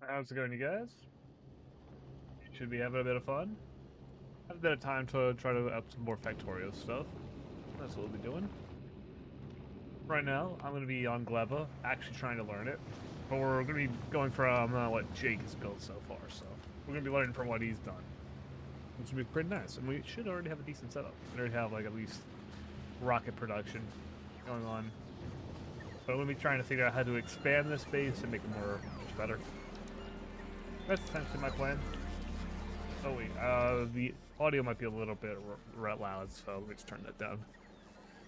How's it going, you guys? Should be having a bit of fun. Have a bit of time to try to up some more Factorio stuff. That's what we'll be doing. Right now, I'm going to be on Gleba, actually trying to learn it. But we're going to be going from what Jake has built so far, so we're going to be learning from what he's done. Which would be pretty nice, and we should already have a decent setup. We already have, like, at least rocket production going on. But I'm going to be trying to figure out how to expand this base and make it more much better. That's essentially my plan. Oh wait, the audio might be a little bit loud, so let me just turn that down.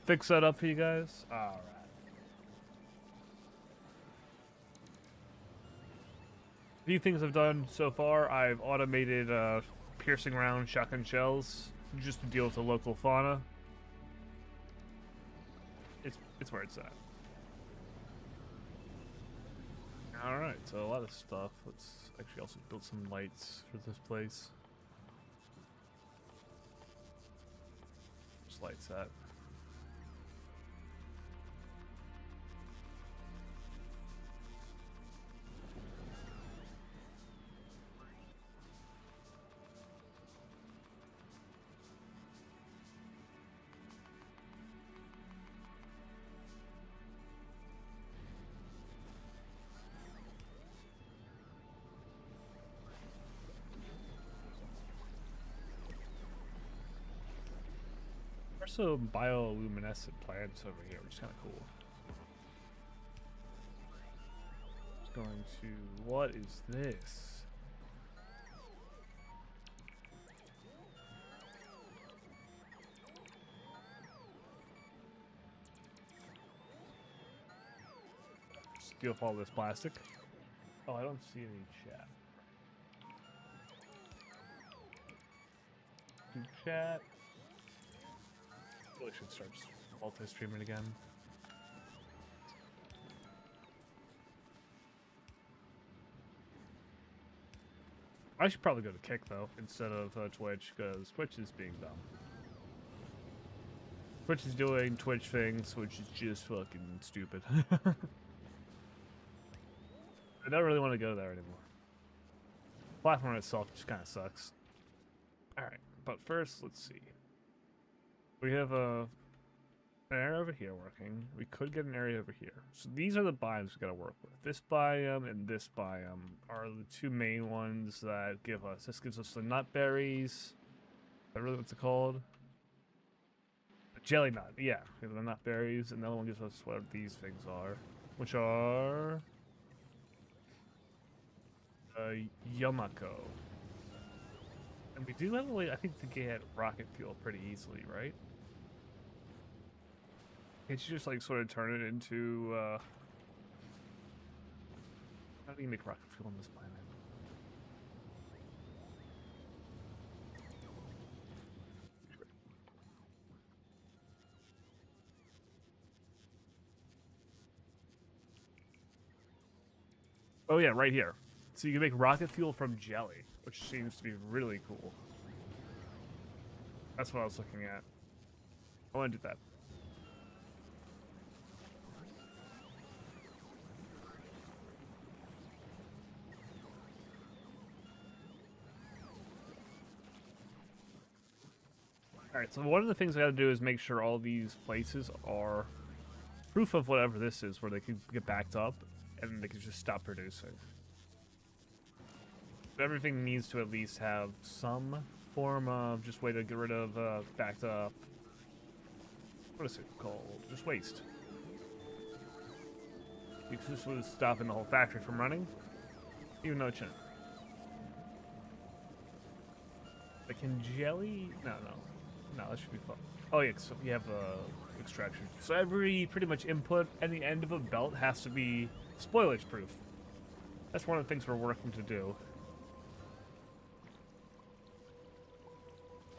Fix that up for you guys. All right. A few things I've done so far. I've automated piercing round shotgun shells just to deal with the local fauna. It's where it's at. All right, so a lot of stuff. Let's actually also build some lights for this place. Just lights that. There's some bioluminescent plants over here, which is kind of cool. It's going to... What is this? Steal all this plastic. Oh, I don't see any chat. Chat. Really should start multi-streaming again. I should probably go to Kick though instead of Twitch because Twitch is being dumb. Twitch is doing Twitch things, which is just fucking stupid. I don't really want to go there anymore. The platform itself just kind of sucks. Alright, but first, let's see. We have an area over here working. We could get an area over here. So these are the biomes we gotta work with. This biome and this biome are the two main ones that give us. This gives us the nut berries. Is that really what's it called? The jelly nut. Yeah, we have the nut berries, and the other one gives us what these things are, which are Yamako. And we do have a way, I think, to get rocket fuel pretty easily, right? Can't you just, like, sort of turn it into, how do you make rocket fuel on this planet? Oh, yeah, right here. So you can make rocket fuel from jelly, which seems to be really cool. That's what I was looking at. I want to do that. Alright, so one of the things I gotta do is make sure all these places are proof of whatever this is, where they can get backed up, and they can just stop producing. But everything needs to at least have some form of just way to get rid of backed up. What is it called? Just waste. Because this was stopping the whole factory from running, even though it shouldn't. Like, can jelly? No, that should be fun. Oh yeah, so you have extraction. So every pretty much input at the end of a belt has to be spoilage proof. That's one of the things we're working to do.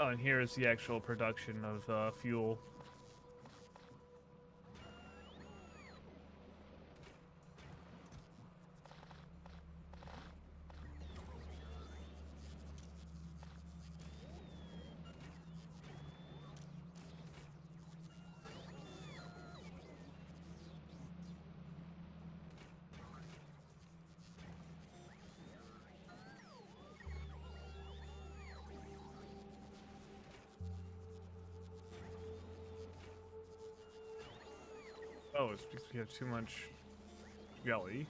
Oh, and here is the actual production of fuel. Oh, it's because we have too much jelly.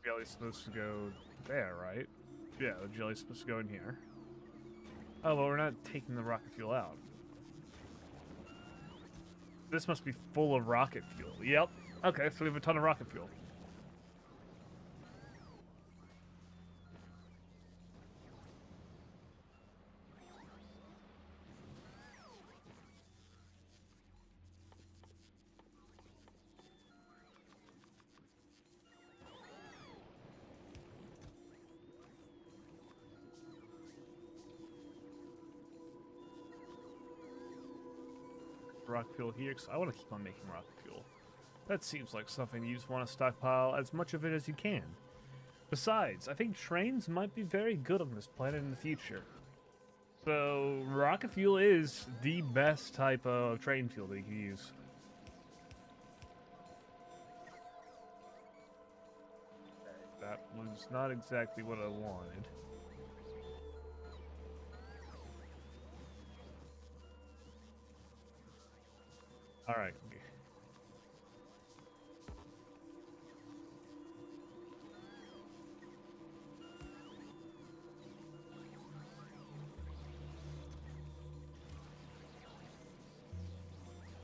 Jelly's supposed to go there, right? Yeah, the jelly's supposed to go in here. Oh, well, we're not taking the rocket fuel out. This must be full of rocket fuel. Yep. Okay, so we have a ton of rocket fuel. Rocket fuel here, because I want to keep on making rocket fuel. That seems like something you just want to stockpile as much of it as you can. Besides, I think trains might be very good on this planet in the future. So, rocket fuel is the best type of train fuel that you can use. That was not exactly what I wanted. Alright.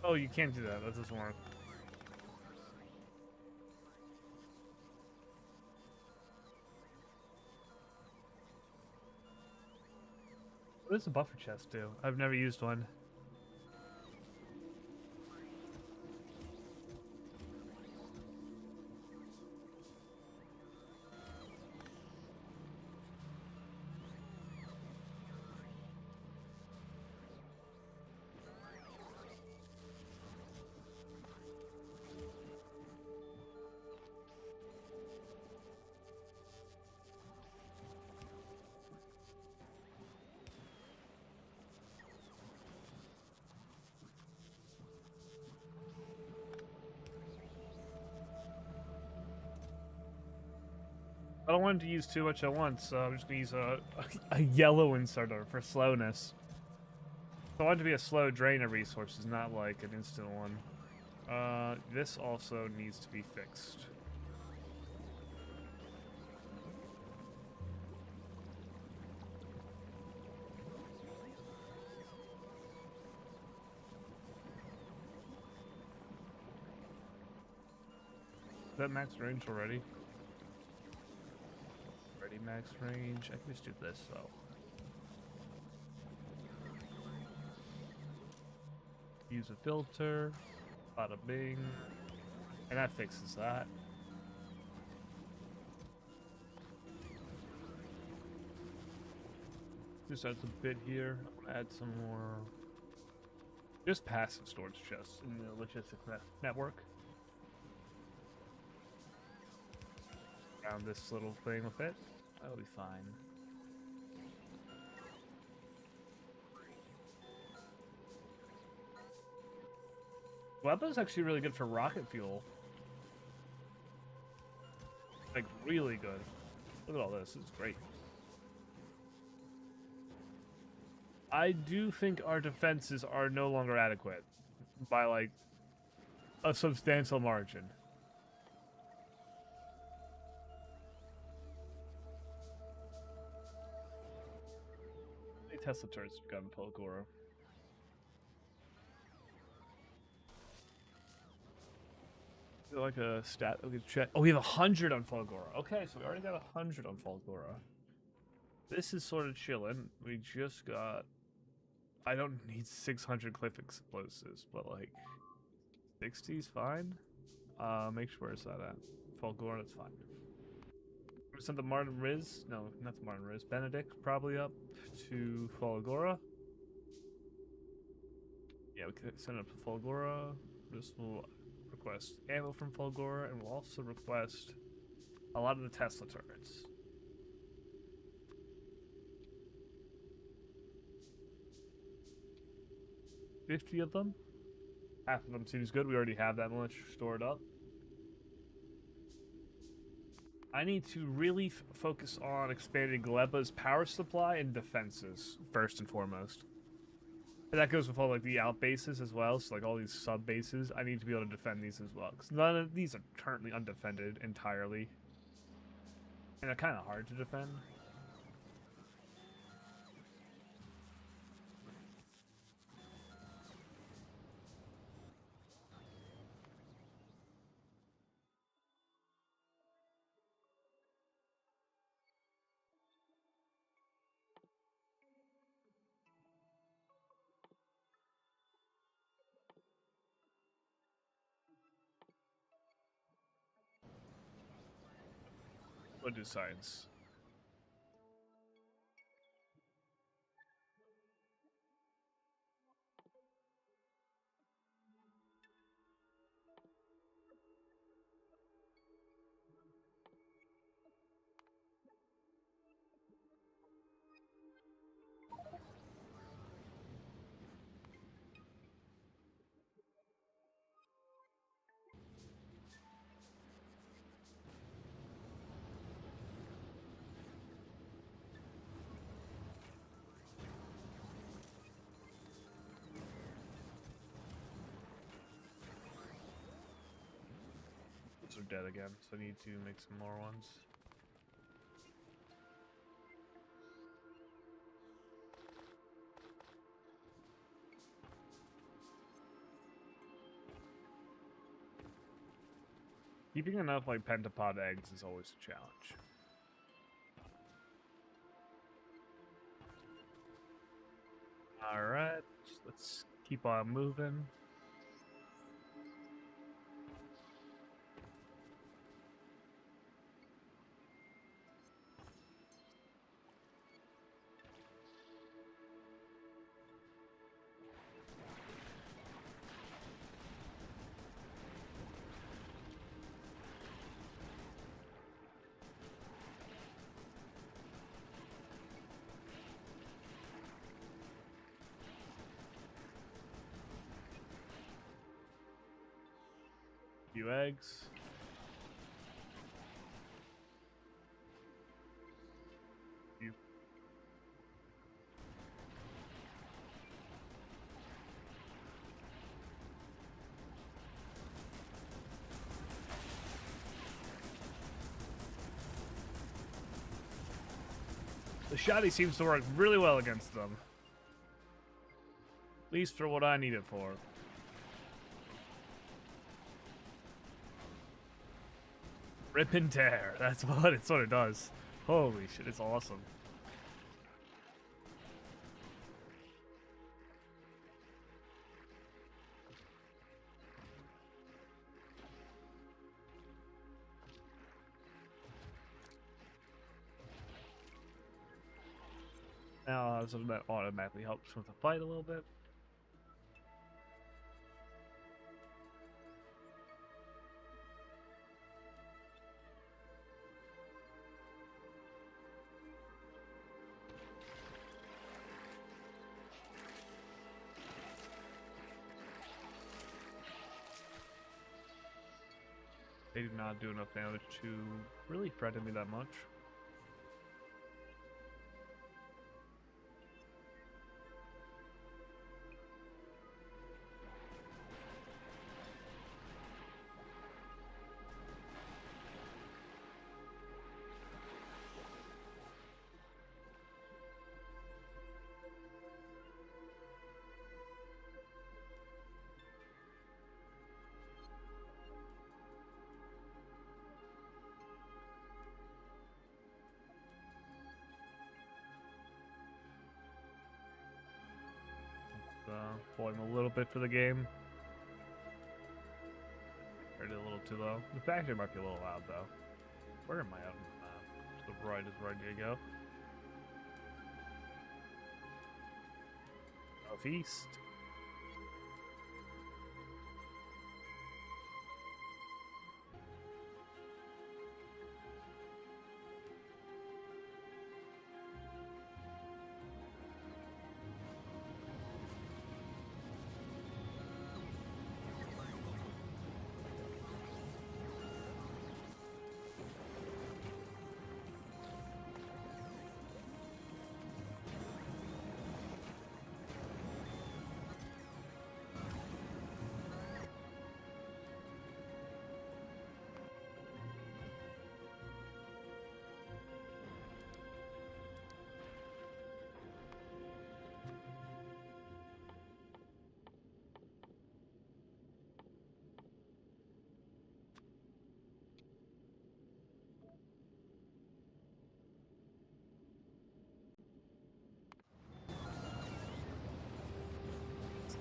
Oh, you can't do that. That doesn't work. What does a buffer chest do? I've never used one. I don't want to use too much at once, so I'm just going to use a yellow inserter for slowness. I want it to be a slow drain of resources, not like an instant one. This also needs to be fixed. Is that max range already? Ready max range. I can just do this though. Use a filter. Bada bing. And that fixes that. Just add some bit here. Add some more. Just passive storage chests in the logistics network. Around this little thing with it. That'll be fine. Gleba is actually really good for rocket fuel. Like, really good. Look at all this. It's great. I do think our defenses are no longer adequate. By, like, a substantial margin. Tesla turrets got in Pelagora. Like a stat we could check. Oh, we have 100 on Fulgora. Okay, so we already got 100 on Fulgora. This is sort of chilling. We just got. I don't need 600 cliff explosives, but like 60's fine. Make sure where's that at? Fulgora, that's fine. We sent the Martin Riz. No, not the Martin Riz. Benedict probably up to Fulgora. Yeah, we can send it up to Fulgora. This will request ammo from Fulgora, and we'll also request a lot of the Tesla turrets. $50 of them. Half of them seems good. We already have that much stored up. I need to really focus on expanding Gleba's power supply and defenses, first and foremost. And that goes with all like the out bases as well, so like all these sub bases, I need to be able to defend these as well. Because none of these are currently undefended entirely. And they're kind of hard to defend. What do science? Those are dead again, so I need to make some more ones. Keeping enough like pentapod eggs is always a challenge. Alright, let's keep on moving. Few eggs. Few. The shotty seems to work really well against them. At least for what I need it for. Rip and tear. That's what it does. Holy shit, it's awesome. Now, so that automatically helps with the fight a little bit. They do not do enough damage to really threaten me that much. Pull him a little bit for the game. Or did a little too low. The factory might be a little loud though. Where am I out on the map? To the right is where I need to go. Southeast.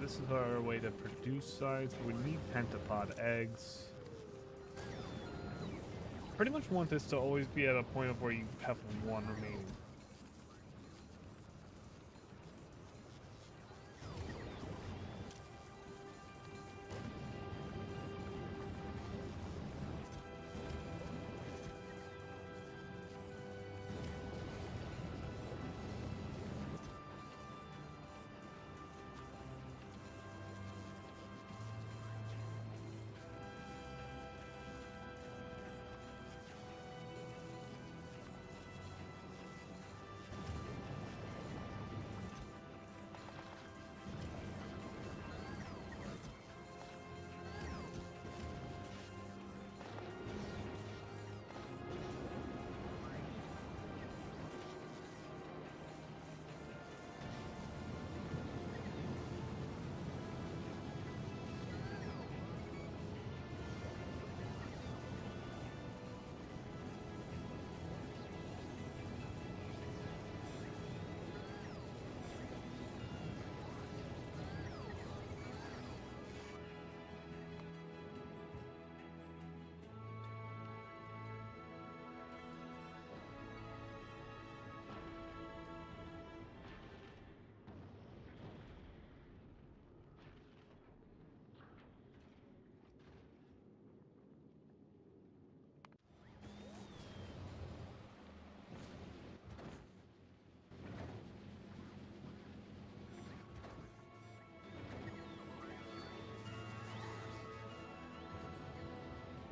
this is our way to produce science. We need pentapod eggs. Pretty much want this to always be at a point of where you have one remaining.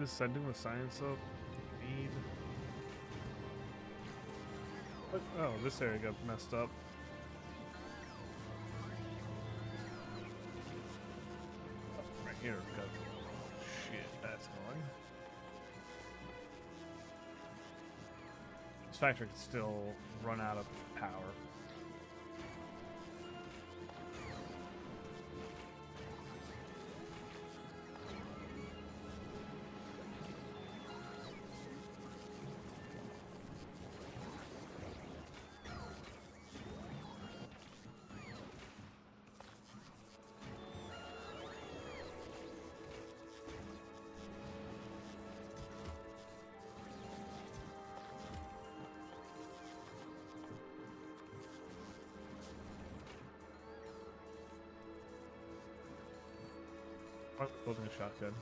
Just sending the science up. Need. What? Oh, this area got messed up. Oh, right here, got shit. That's annoying. This factory can still run out of power. Building a shotgun.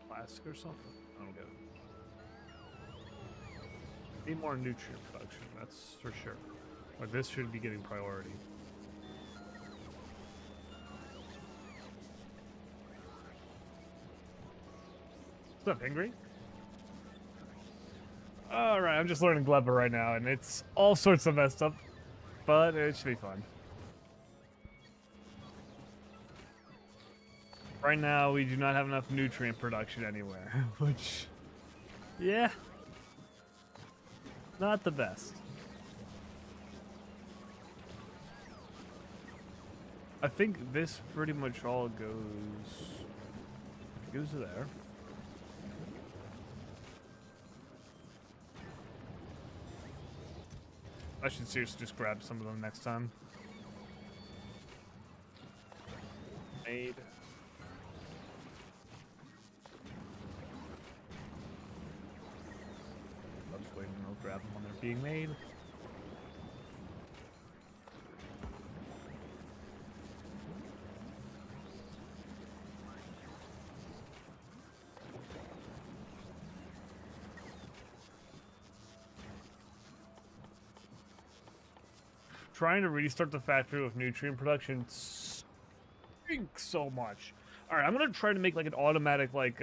Plastic or something? I don't get it. Need more nutrient production, that's for sure. But this should be getting priority. What's up, Angry? Alright, I'm just learning Gleba right now, and it's all sorts of messed up, but it should be fun. Right now, we do not have enough nutrient production anywhere, which, yeah, not the best. I think this pretty much all goes there. I should seriously just grab some of them next time. made. I'll just wait and I'll grab them when they're being made. Trying to restart the factory with nutrient production stinks so much. Alright, I'm gonna try to make like an automatic like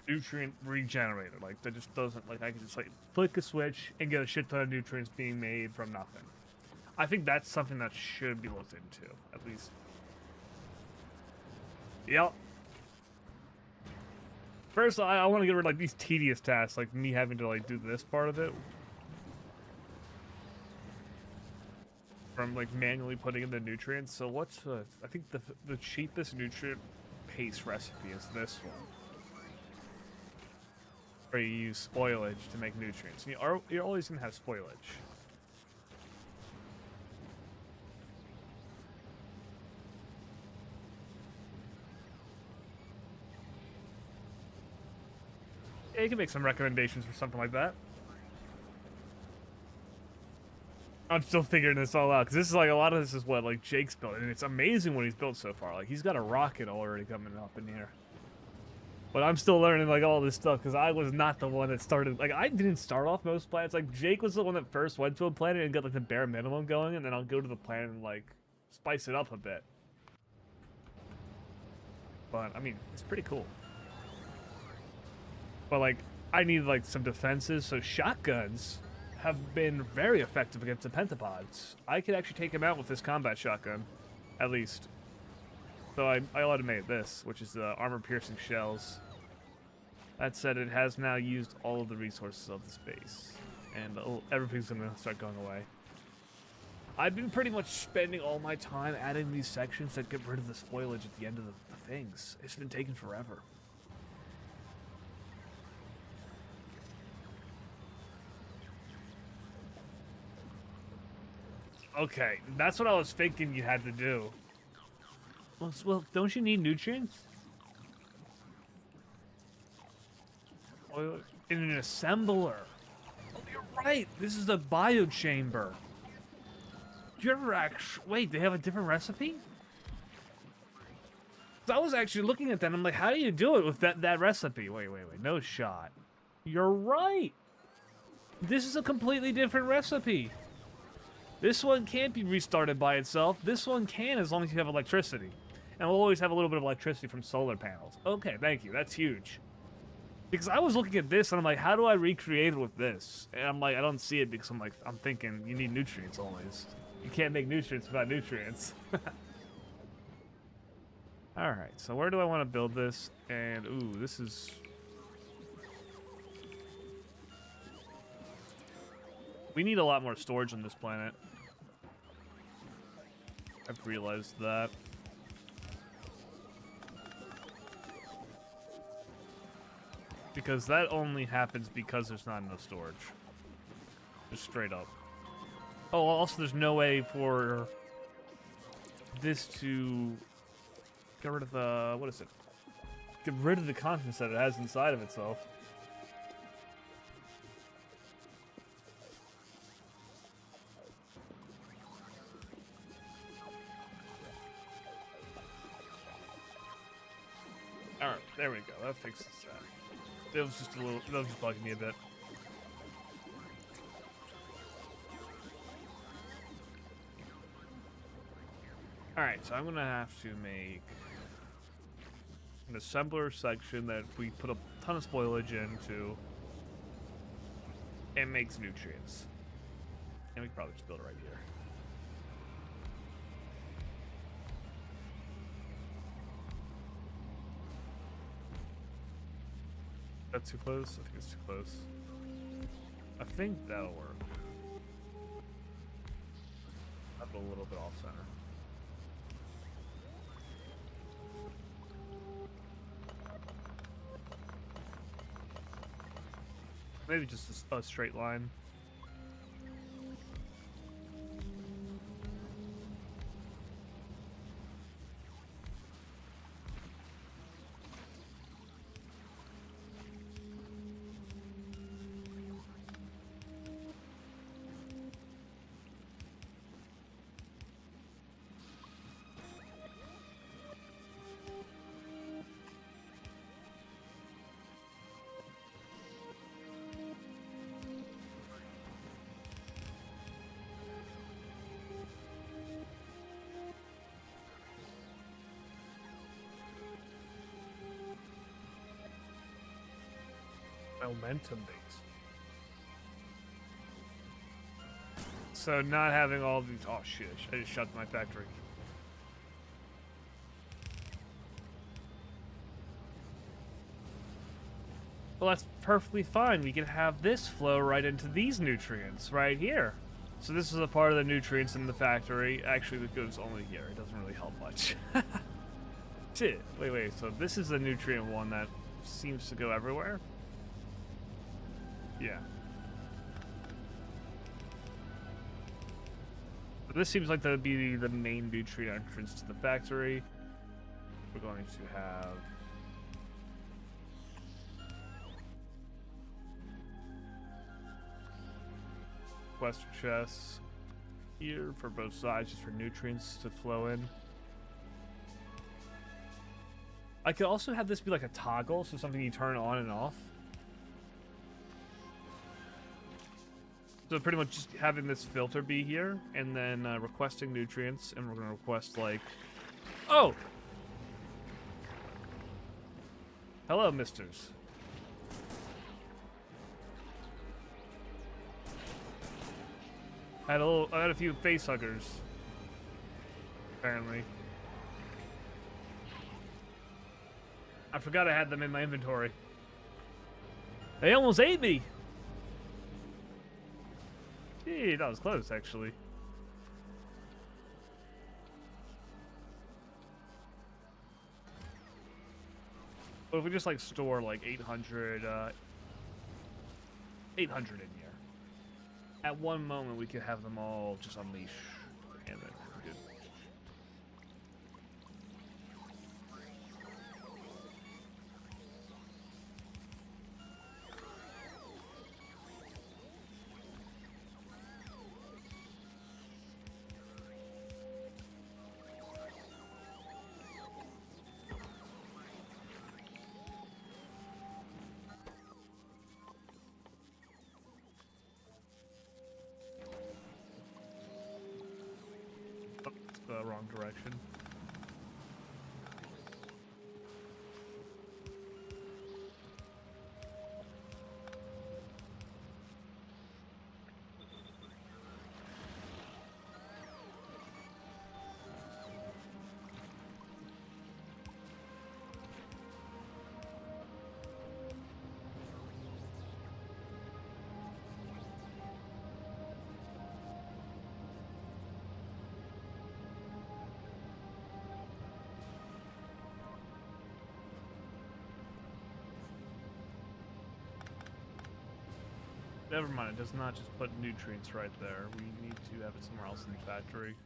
nutrient regenerator. Like that just doesn't like I can just like flick a switch and get a shit ton of nutrients being made from nothing. I think that's something that should be looked into, at least. Yep. First, I want to get rid of like these tedious tasks, like me having to like do this part of it. From like manually putting in the nutrients. So what's I think the cheapest nutrient paste recipe is this one, where you use spoilage to make nutrients. And you're always gonna have spoilage. Yeah, you can make some recommendations for something like that. I'm still figuring this all out, because this is like, a lot of this is what, like, Jake's built, and it's amazing what he's built so far. Like, he's got a rocket already coming up in here. But I'm still learning, like, all this stuff, because I was not the one that started, like, I didn't start off most planets. Like, Jake was the one that first went to a planet and got, like, the bare minimum going, and then I'll go to the planet and, like, spice it up a bit. But, I mean, it's pretty cool. But, like, I need, like, some defenses, so shotguns have been very effective against the pentapods. I could actually take him out with this combat shotgun, at least. So I automated this, which is the armor-piercing shells. That said, it has now used all of the resources of the space, and everything's gonna start going away. I've been pretty much spending all my time adding these sections that get rid of the spoilage at the end of the things. It's been taking forever. Okay, that's what I was thinking you had to do. Well, don't you need nutrients? In an assembler. Oh, you're right. This is a biochamber. Do you ever actually... Wait, they have a different recipe? I was actually looking at that and I'm like, how do you do it with that recipe? Wait. No shot. You're right. This is a completely different recipe. This one can't be restarted by itself. This one can, as long as you have electricity. And we'll always have a little bit of electricity from solar panels. Okay, thank you. That's huge. Because I was looking at this and I'm like, how do I recreate it with this? And I'm like, I don't see it because I'm thinking you need nutrients always. You can't make nutrients without nutrients. Alright, so where do I want to build this? And, ooh, this is... We need a lot more storage on this planet. I've realized that. Because that only happens because there's not enough storage. Just straight up. Oh, also there's no way for this to get rid of the... What is it? Get rid of the contents that it has inside of itself. Alright, there we go. That fixes that. It was just a little... That was just bugging me a bit. Alright, so I'm gonna have to make an assembler section that we put a ton of spoilage into and makes nutrients. And we can probably just build it right here. That's too close? I think it's too close. I think that'll work. I'll put a little bit off center. Maybe just a straight line. Elementum base. So not having all these... Oh, shit. I just shut my factory. Well, that's perfectly fine. We can have this flow right into these nutrients right here. So this is a part of the nutrients in the factory. Actually, it goes only here. It doesn't really help much. Shit. Wait. So this is the nutrient one that seems to go everywhere? Yeah. So this seems like that would be the main nutrient entrance to the factory. We're going to have... Quest chests here for both sides, just for nutrients to flow in. I could also have this be like a toggle, so something you turn on and off. So pretty much just having this filter be here, and then requesting nutrients, and we're going to request like... Oh! Hello, misters. I had a few face huggers. Apparently. I forgot I had them in my inventory. They almost ate me! Gee, that was close, actually. But if we just, like, store, like, 800 in here. At one moment, we could have them all just unleash. And then we're good. The wrong direction. Never mind, it does not just put nutrients right there. We need to have it somewhere else in the factory.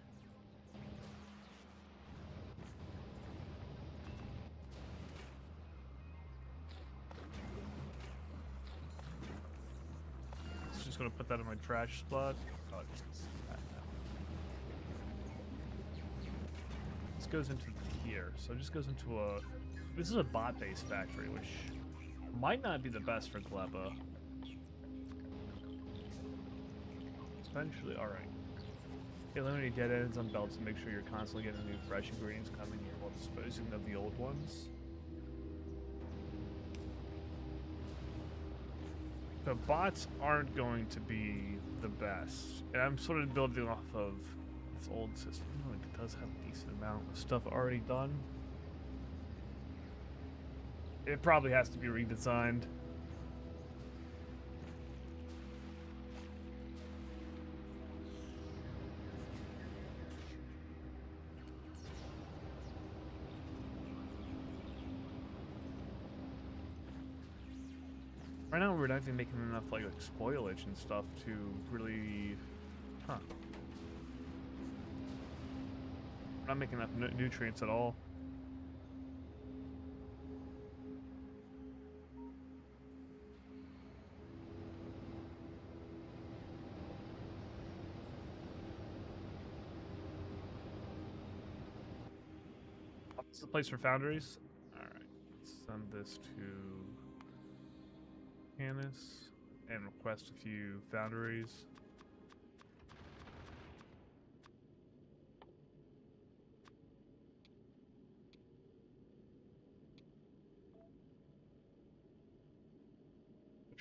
It's just gonna put that in my trash spot. Oh, this goes into here, so it just goes into a... This is a bot-based factory, which might not be the best for Gleba. Eventually, alright. Eliminate dead ends on belts to make sure you're constantly getting new fresh ingredients coming here while disposing of the old ones. The bots aren't going to be the best. And I'm sort of building off of this old system. Oh, it does have a decent amount of stuff already done. It probably has to be redesigned. Right now, we're not even making enough like spoilage and stuff to really, We're not making enough nutrients at all. This is the place for foundries. All right, send this to Canis and request a few foundries.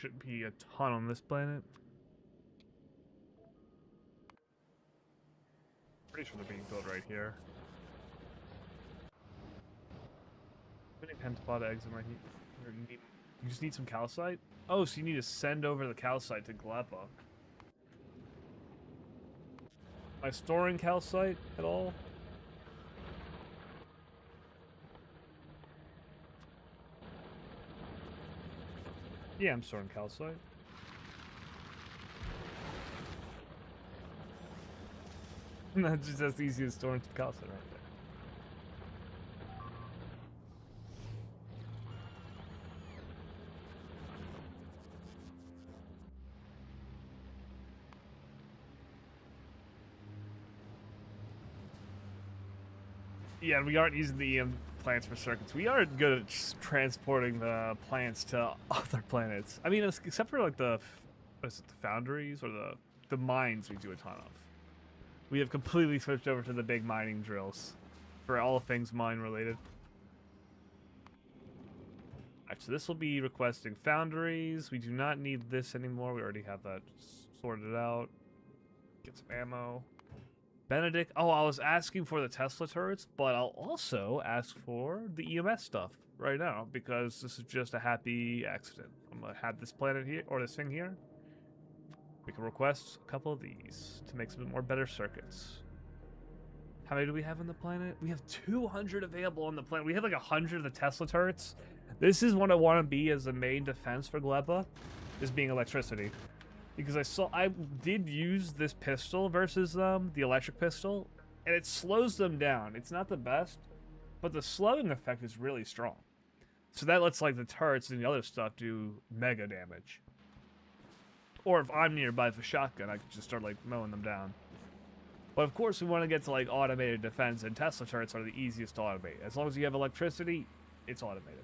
Should be a ton on this planet. Pretty sure they're being built right here. Many pentapod eggs in right here. You just need some calcite? Oh, so you need to send over the calcite to Gleba. Am I storing calcite at all? Yeah, I'm storing calcite. That's just as easy as storing some calcite right there. Yeah, we aren't using the EM plants for circuits. We are good at just transporting the plants to other planets. I mean, except for like the foundries or the mines we do a ton of. We have completely switched over to the big mining drills for all things mine related. Alright, so this will be requesting foundries. We do not need this anymore. We already have that sorted out. Get some ammo. Benedict. Oh, I was asking for the Tesla turrets, but I'll also ask for the EMS stuff right now because this is just a happy accident. I'm gonna have this planet here, or this thing here. We can request a couple of these to make some more better circuits. How many do we have on the planet? We have 200 available on the planet. We have like 100 of the Tesla turrets. This is what I want to be as the main defense for Gleba, is being electricity. Because I did use this pistol versus them, the electric pistol, and it slows them down. It's not the best, but the slowing effect is really strong. So that lets like the turrets and the other stuff do mega damage. Or if I'm nearby with a shotgun, I can just start like mowing them down. But of course we want to get to like automated defense, and Tesla turrets are the easiest to automate. As long as you have electricity, it's automated.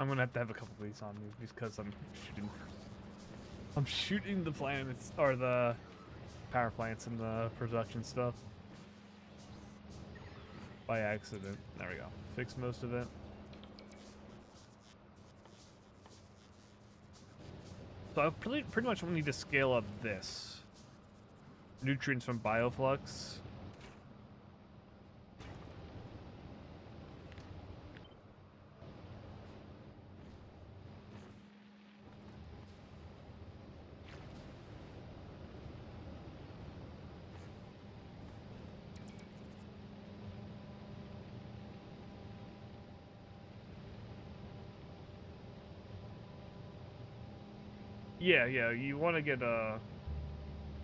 I'm gonna have to have a couple of these on me because I'm shooting the planets or the power plants and the production stuff by accident. There we go. Fix most of it. So I pretty much need to scale up this. Nutrients from Bioflux. Yeah, you want to get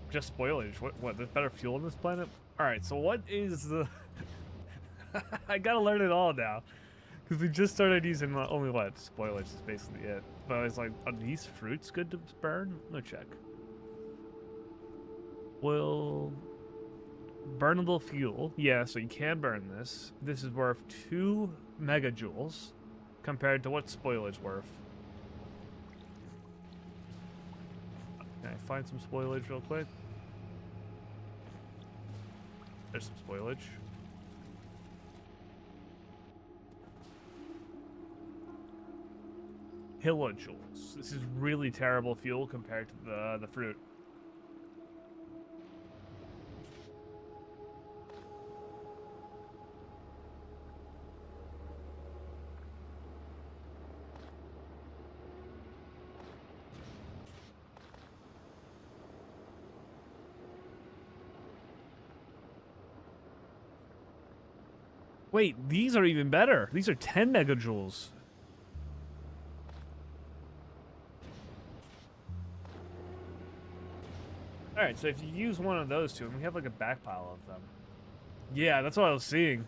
just spoilage. What? There's better fuel on this planet. All right, so what is the? I gotta learn it all now, because we just started using only what spoilage is basically it. But I was like, are these fruits good to burn? No check. Will burnable fuel? Yeah, so you can burn this. This is worth 2 megajoules compared to what spoilage worth. Can I find some spoilage real quick? There's some spoilage. Kilojoules. This is really terrible fuel compared to the fruit. Wait, these are even better. These are 10 megajoules. Alright, so if you use one of those two, and we have like a backpile of them. Yeah, that's what I was seeing.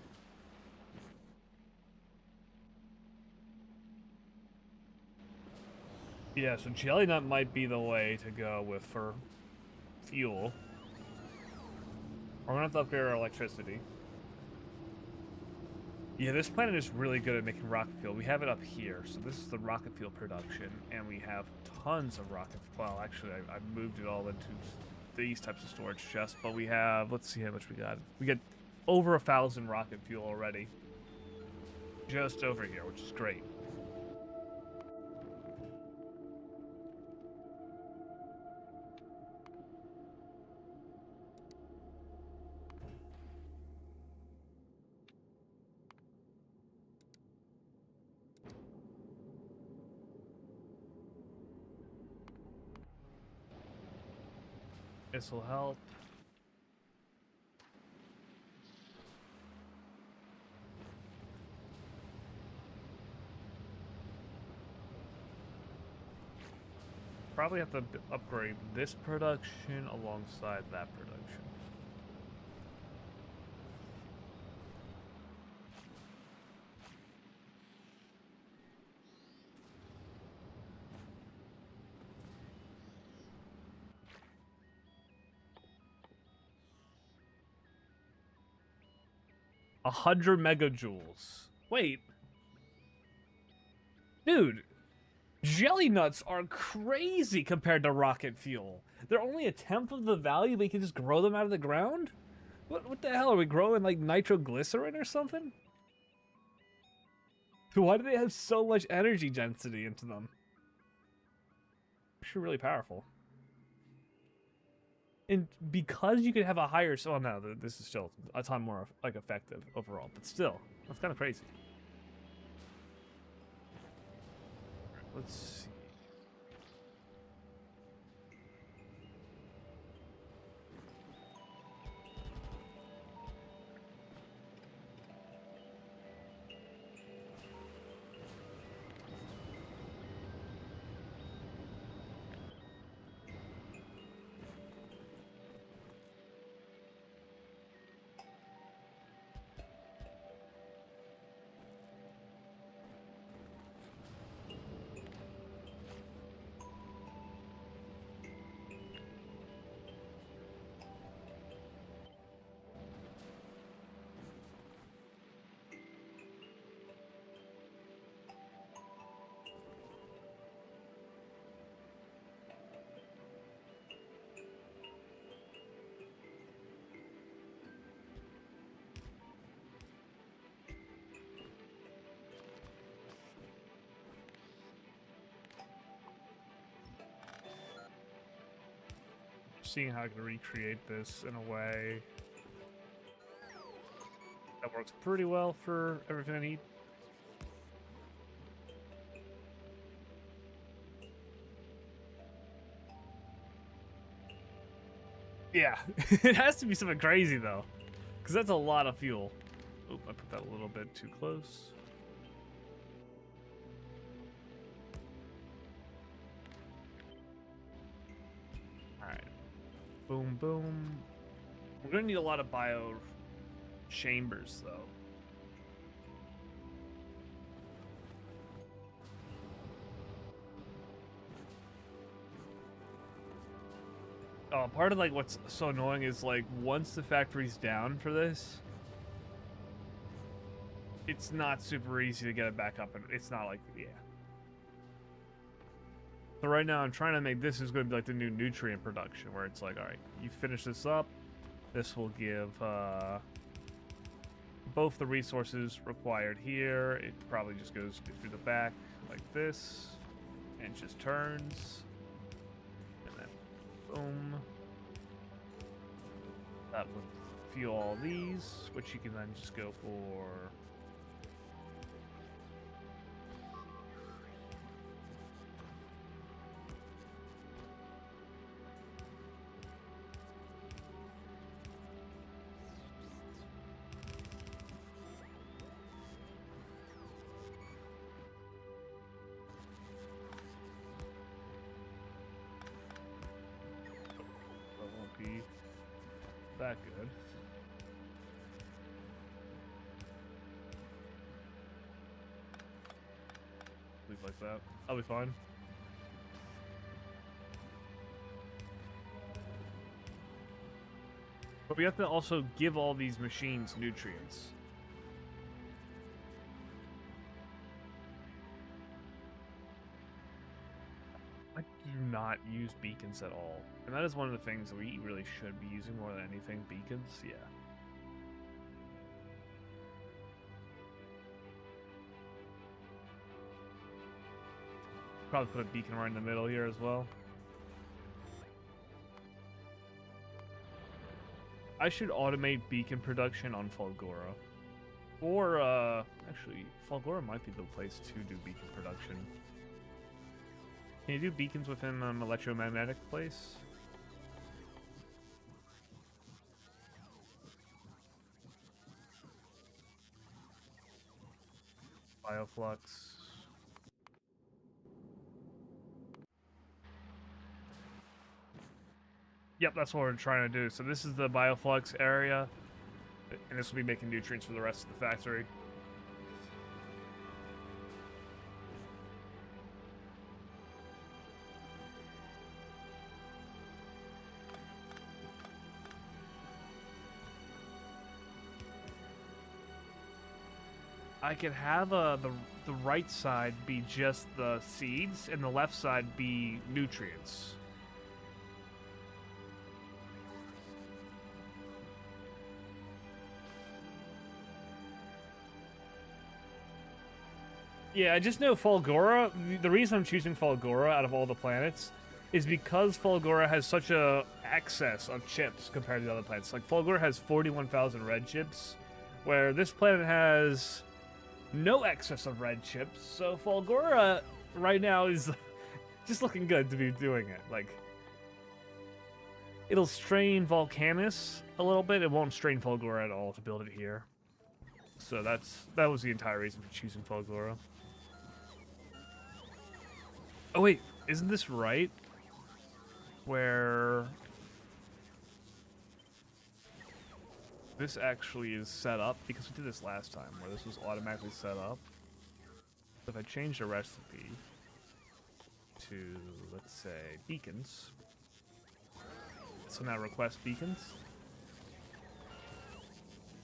Yeah, so jelly nut might be the way to go with for fuel. We're gonna have to upgrade our electricity. Yeah, this planet is really good at making rocket fuel. We have it up here, so this is the rocket fuel production, and we have tons of rocket. Well, actually, I moved it all into these types of storage chests, but we have. Let's see how much we got. We get over 1,000 rocket fuel already, just over here, which is great. This will help. Probably have to upgrade this production alongside that production. A 100 megajoules. Wait. Dude, jelly nuts are crazy compared to rocket fuel. They're only a tenth of the value, but you can just grow them out of the ground? What the hell? Are we growing like nitroglycerin or something? Why do they have so much energy density into them? Actually really powerful. And because you could have a higher... Oh, no, this is still a ton more like effective overall. But still, that's kind of crazy. Let's see. Seeing how I can recreate this in a way that works pretty well for everything I need. Yeah, it has to be something crazy though, because that's a lot of fuel. Oop, I put that a little bit too close. Alright. Boom, boom. We're gonna need a lot of bio chambers though. Part of like what's so annoying is like once the factory's down for this, it's not super easy to get it back up, and it's not like, yeah. So right now I'm trying to make this is going to be like the new nutrient production, where it's like, all right, you finish this up, this will give both the resources required here. It probably just goes through the back like this, and just turns, and then boom. That would fuel all these, which you can then just go for. That won't be that good. Leave like that. I'll be fine. But we have to also give all these machines nutrients. not use beacons at all. And that is one of the things we really should be using more than anything. Beacons, yeah. Probably put a beacon right in the middle here as well. I should automate beacon production on Falgora. Or, actually, Falgora might be the place to do beacon production. Can you do beacons within an electromagnetic place? Bioflux. Yep, that's what we're trying to do. So this is the Bioflux area, and this will be making nutrients for the rest of the factory. I could have the right side be just the seeds, and the left side be nutrients. Yeah, I just know Falgora, the reason I'm choosing Falgora out of all the planets is because Falgora has such a excess of chips compared to the other planets. Like, Falgora has 41,000 red chips, where this planet has no excess of red chips, so Falgora right now is just looking good to be doing it. Like, it'll strain Volcanus a little bit, it won't strain Falgora at all to build it here. So that was the entire reason for choosing Falgora. Oh wait, isn't this right? Where this actually is set up, because we did this last time, where this was automatically set up. So if I change the recipe to, let's say, beacons, so now request beacons.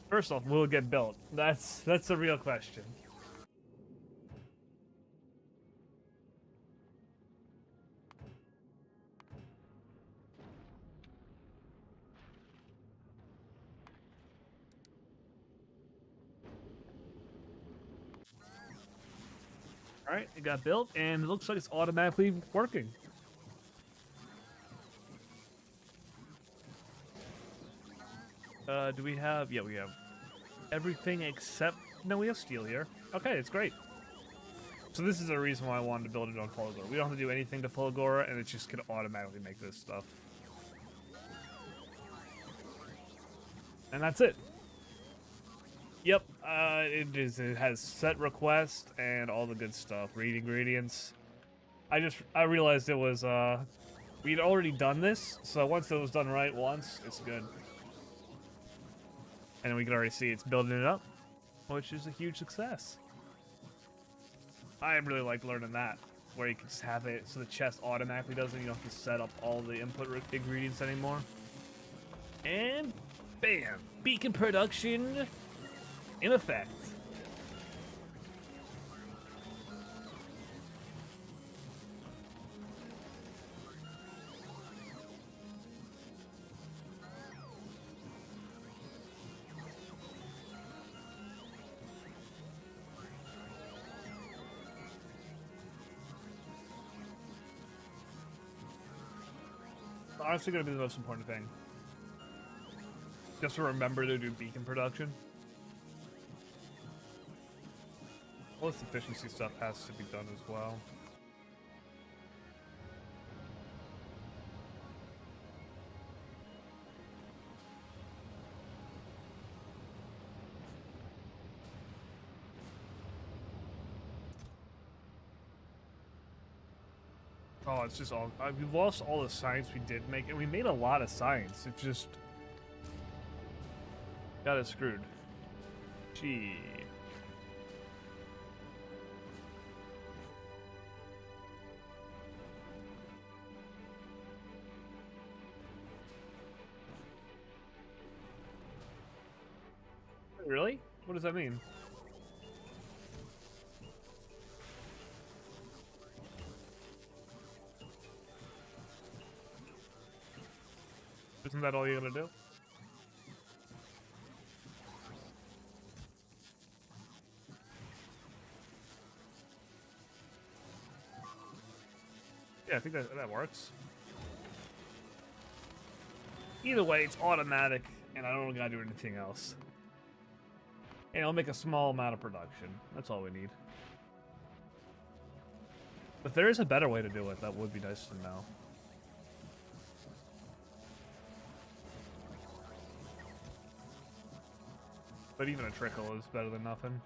First off, will it get built? That's the real question. Alright, it got built, and it looks like it's automatically working. Do we have... Yeah, we have everything except... No, we have steel here. Okay, it's great. So this is the reason why I wanted to build it on Falgora. We don't have to do anything to Falgora, and it's just going to automatically make this stuff. And that's it. Yep, it has set request and all the good stuff. Read ingredients. I realized it was, we'd already done this, so once it was done right once, it's good. And we can already see it's building it up, which is a huge success. I really like learning that, where you can just have it so the chest automatically does it. You don't have to set up all the input ingredients anymore. And bam! Beacon production in effect. Honestly, gonna be the most important thing. Just to remember to do beacon production. All this efficiency stuff has to be done as well. Oh, it's just all... we lost all the science we did make, and we made a lot of science. It just... got us screwed. Gee... Really? What does that mean? Isn't that all you gotta do? Yeah, I think that works. Either way, it's automatic, and I don't gotta do anything else. And I'll make a small amount of production. That's all we need. If there is a better way to do it, that would be nice to know. But even a trickle is better than nothing.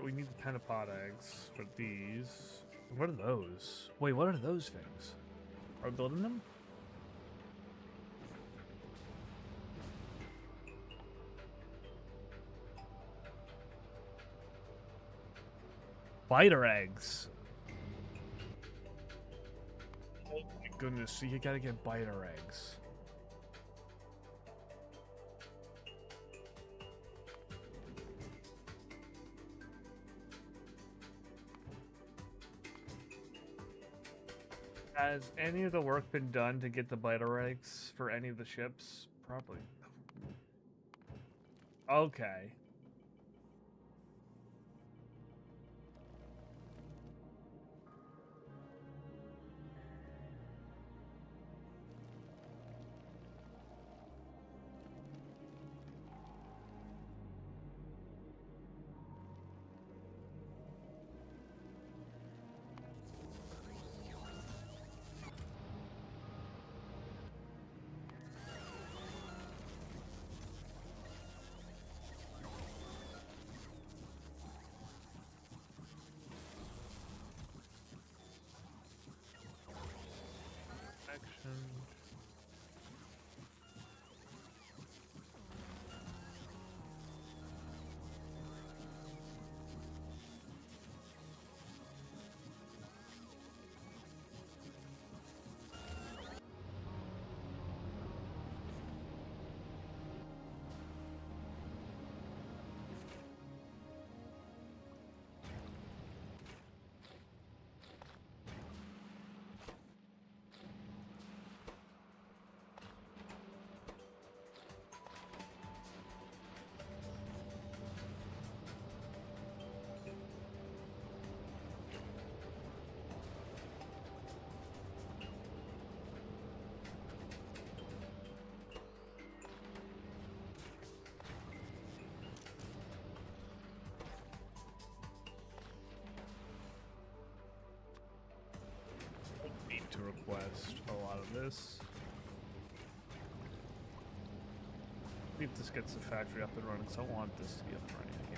We need the pentapod eggs for these. What are those? Wait, what are those things? Are we building them? Biter eggs. Oh my goodness, so you gotta get biter eggs. Has any of the work been done to get the biter eggs for any of the ships? Probably. Okay. To request a lot of this. See if this gets the factory up and running, so I want this to be up and running here.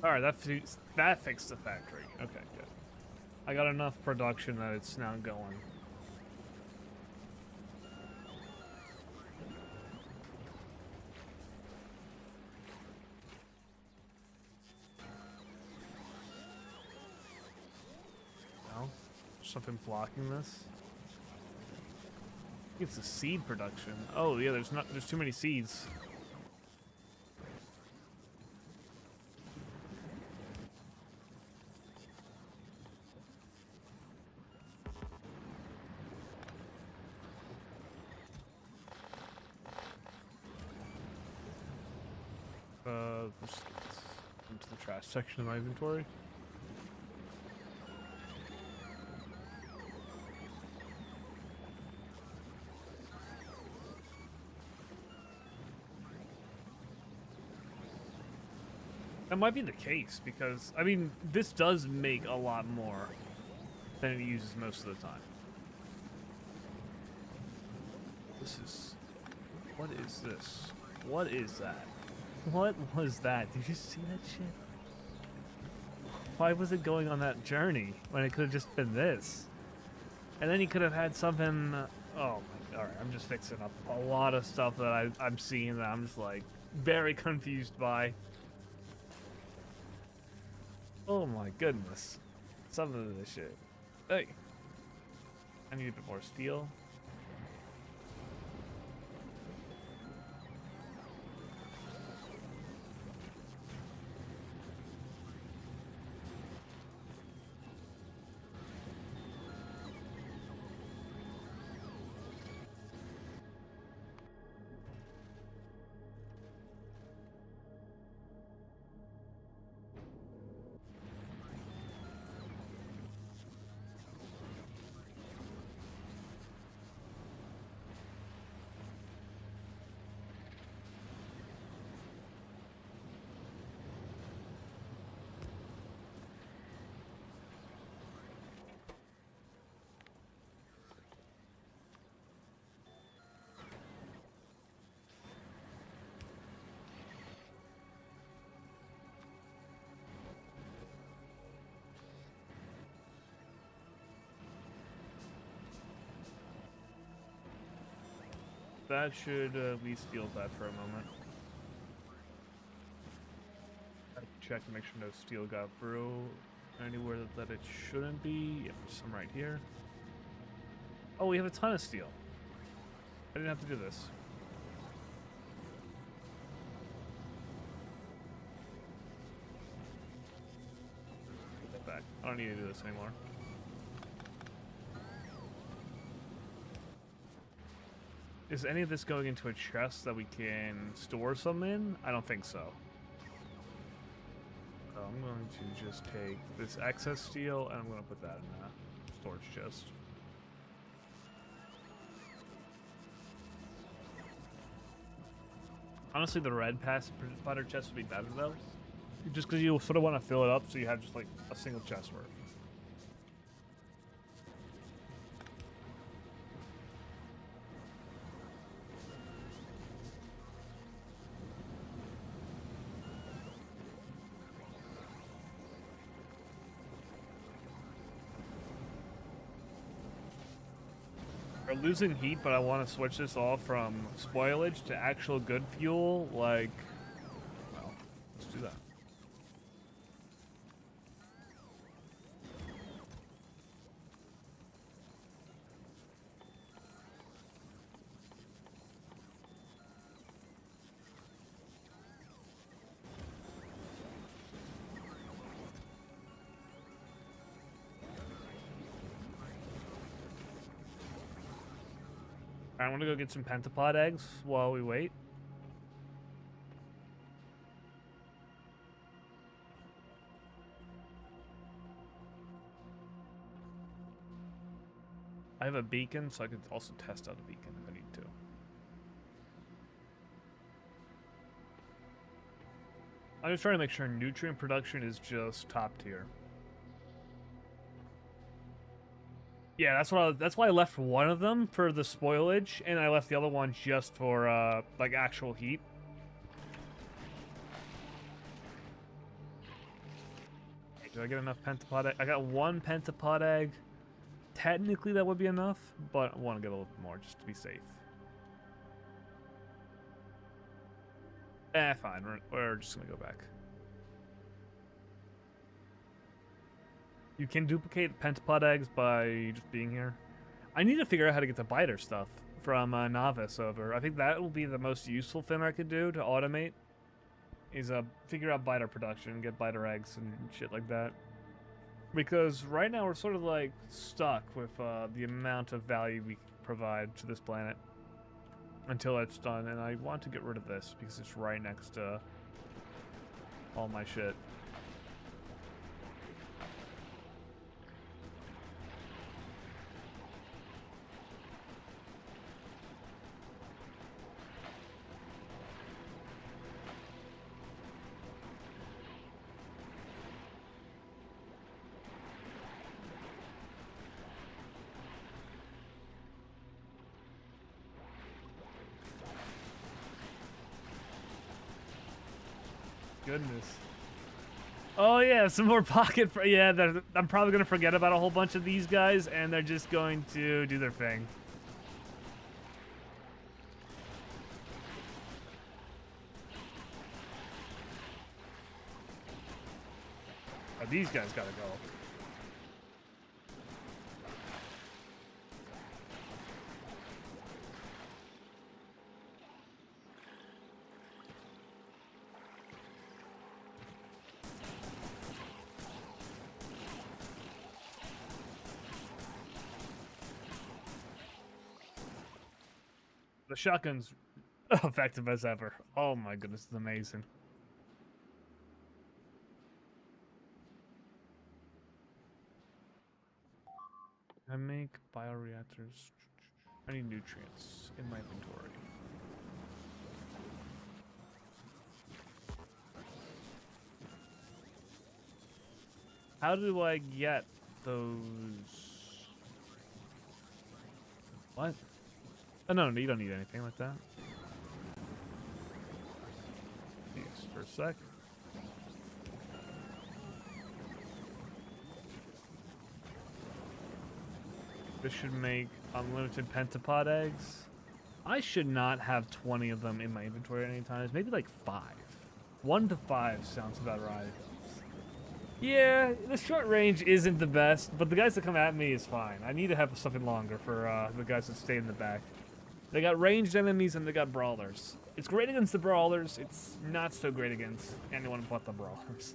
Alright, that fixed the factory. Okay, good. I got enough production that it's now going. No? Something blocking this? I think it's the seed production. Oh yeah, there's too many seeds. let's into the trash section of my inventory. That might be the case, because, I mean, this does make a lot more than it uses most of the time. This is... What is this? What is that? What was that? Did you see that shit? Why was it going on that journey when it could have just been this? And then he could have had something... Oh, my... Alright, I'm just fixing up a lot of stuff that I'm seeing that I'm just, like, very confused by. Oh my goodness. Some of this shit. Hey. I need a bit more steel. That should at least deal with that for a moment. I check to make sure no steel got through anywhere that it shouldn't be. Yep, there's some right here. Oh, we have a ton of steel. I didn't have to do this. Put that back. I don't need to do this anymore. Is any of this going into a chest that we can store some in? I don't think so. So I'm going to just take this excess steel and I'm going to put that in a storage chest. Honestly, the red spider chest would be better though. Just because you sort of want to fill it up so you have just like a single chest worth. We're losing heat, but I want to switch this off from spoilage to actual good fuel. Like, well, let's do that. I want to go get some pentapod eggs while we wait. I have a beacon, so I could also test out a beacon if I need to. I'm just trying to make sure nutrient production is just top tier. Yeah, that's why I left one of them for the spoilage, and I left the other one just for like actual heat. Did I get enough pentapod egg? I got one pentapod egg. Technically that would be enough, but I want to get a little bit more just to be safe. Fine. We're just gonna go back. You can duplicate pentapod eggs by just being here. I need to figure out how to get the biter stuff from Novice over. I think that will be the most useful thing I could do to automate. Is figure out biter production, get biter eggs and shit like that. Because right now we're sort of like stuck with the amount of value we provide to this planet until it's done. And I want to get rid of this because it's right next to all my shit. Goodness. Oh yeah, some more pocket. Yeah, I'm probably gonna forget about a whole bunch of these guys, and they're just going to do their thing. Oh, these guys gotta go. The shotgun's effective as ever. Oh my goodness, it's amazing. I make bioreactors. I need nutrients in my inventory. How do I get those? What? Oh, no, you don't need anything like that. Yes, for a sec. This should make unlimited pentapod eggs. I should not have 20 of them in my inventory at any time. Maybe like 5. 1 to 5 sounds about right. Yeah, the short range isn't the best, but the guys that come at me is fine. I need to have something longer for the guys that stay in the back. They got ranged enemies and they got brawlers. It's great against the brawlers. It's not so great against anyone but the brawlers.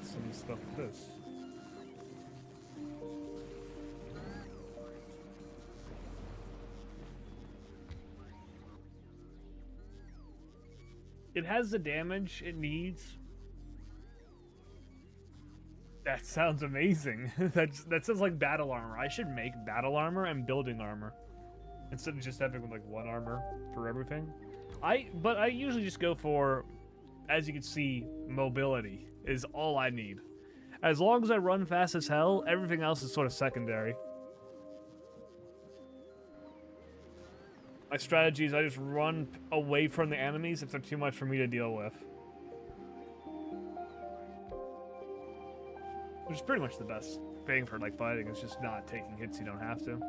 Some stuff with this. It has the damage it needs. That sounds amazing. that sounds like battle armor. I should make battle armor and building armor instead of just having like one armor for everything. But I usually just go for, as you can see, mobility is all I need. As long as I run fast as hell, everything else is sort of secondary. My strategy is I just run away from the enemies if they're too much for me to deal with. Which is pretty much the best thing for like fighting, is just not taking hits you don't have to.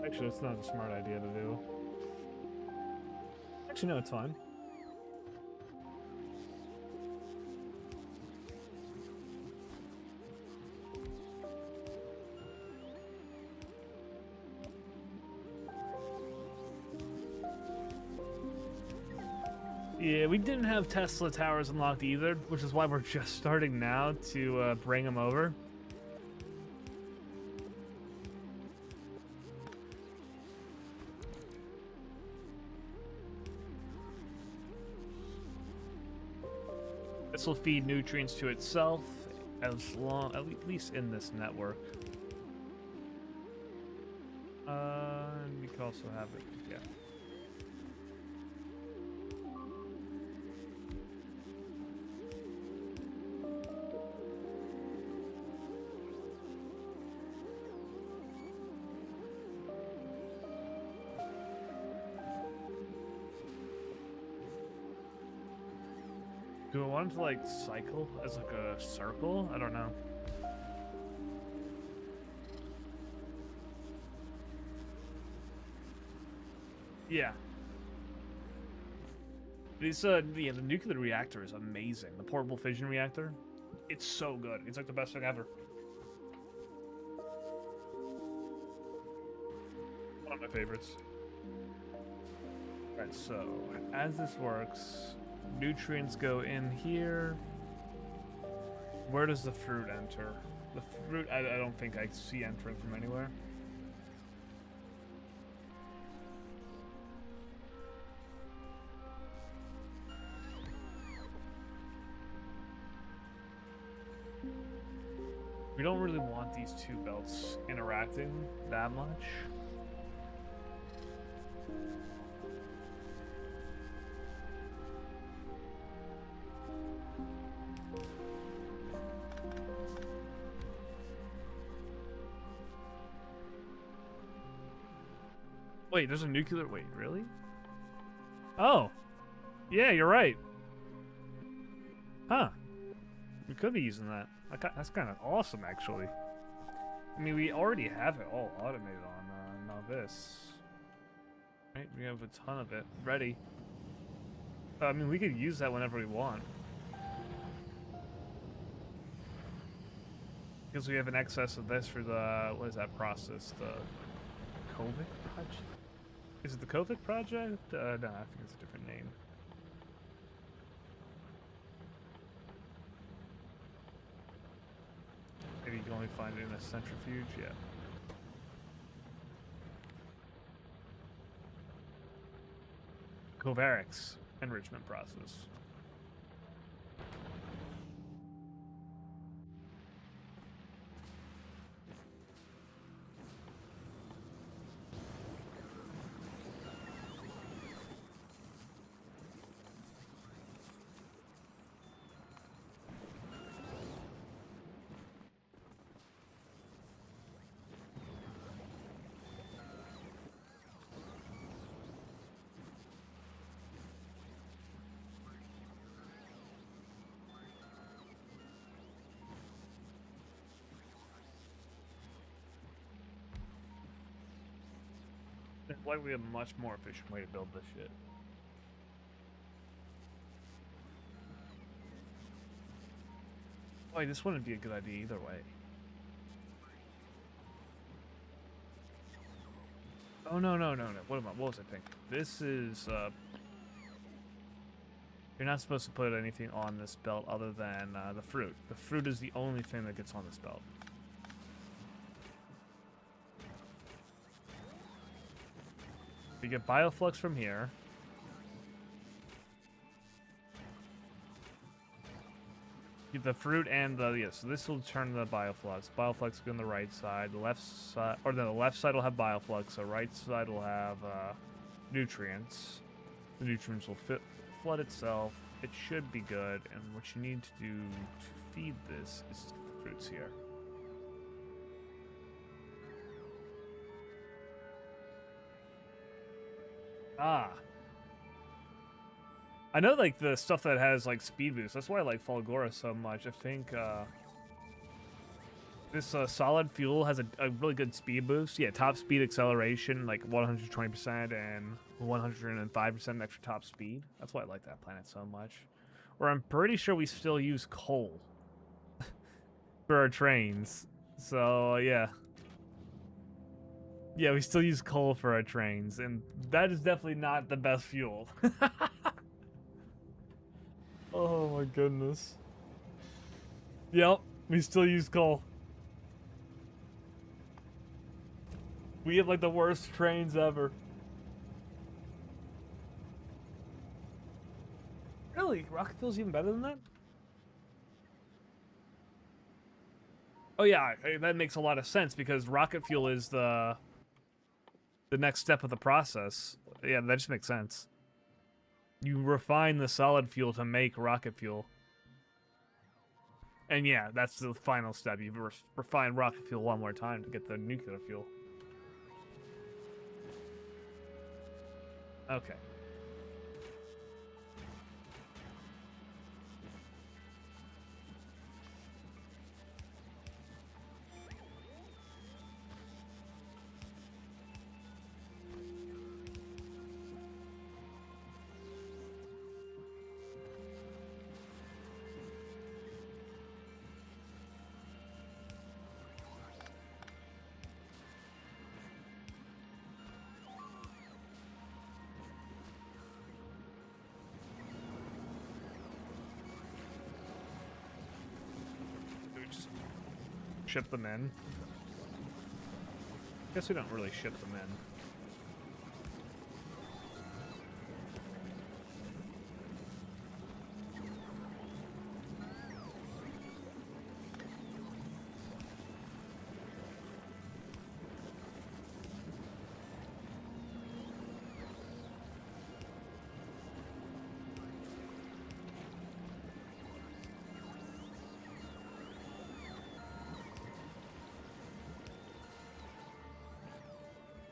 Actually, it's not a smart idea to do. Actually, no, it's fine. Yeah, we didn't have Tesla towers unlocked either, which is why we're just starting now to bring them over. This will feed nutrients to itself, at least in this network. And we can also have it, yeah. Do I want it to like cycle as like a circle? I don't know. Yeah. This yeah, the nuclear reactor is amazing. The portable fission reactor, it's so good. It's like the best thing ever. One of my favorites. Alright, so as this works, nutrients go in here. Where does the fruit enter? The fruit, I don't think I see entering from anywhere. We don't really want these two belts interacting that much. Wait, there's a nuclear... Wait, really? Oh. Yeah, you're right. Huh. We could be using that. That's kind of awesome, actually. I mean, we already have it all automated on now this. Right? We have a ton of it ready. I mean, we could use that whenever we want. Because we have an excess of this for the... What is that process? The Kovic project? Is it the Kovic project? No, I think it's a different name. Maybe you can only find it in a centrifuge, yeah. Kovaric's enrichment process. It's likely a much more efficient way to build this shit. Boy, this wouldn't be a good idea either way. Oh, no. What was I thinking? This is, you're not supposed to put anything on this belt other than, the fruit. The fruit is the only thing that gets on this belt. You get bioflux from here. Get the fruit and the so this will turn the bioflux. Bioflux will be on the right side. The left side, or no, the left side will have bioflux. The right side will have nutrients. The nutrients will flood itself. It should be good. And what you need to do to feed this is the fruits here. Ah. I know, like, the stuff that has, like, speed boost. That's why I like Fulgora so much. I think, this, solid fuel has a really good speed boost. Yeah, top speed acceleration, like, 120% and 105% extra top speed. That's why I like that planet so much. Or I'm pretty sure we still use coal for our trains. So, yeah. Yeah, we still use coal for our trains, and that is definitely not the best fuel. Oh my goodness. Yep, we still use coal. We have like the worst trains ever. Really? Rocket fuel's even better than that? Oh yeah, that makes a lot of sense because rocket fuel is the next step of the process. Yeah, that just makes sense. You refine the solid fuel to make rocket fuel. And yeah, that's the final step. You refine rocket fuel one more time to get the nuclear fuel. Okay. Ship them in. Guess we don't really ship them in.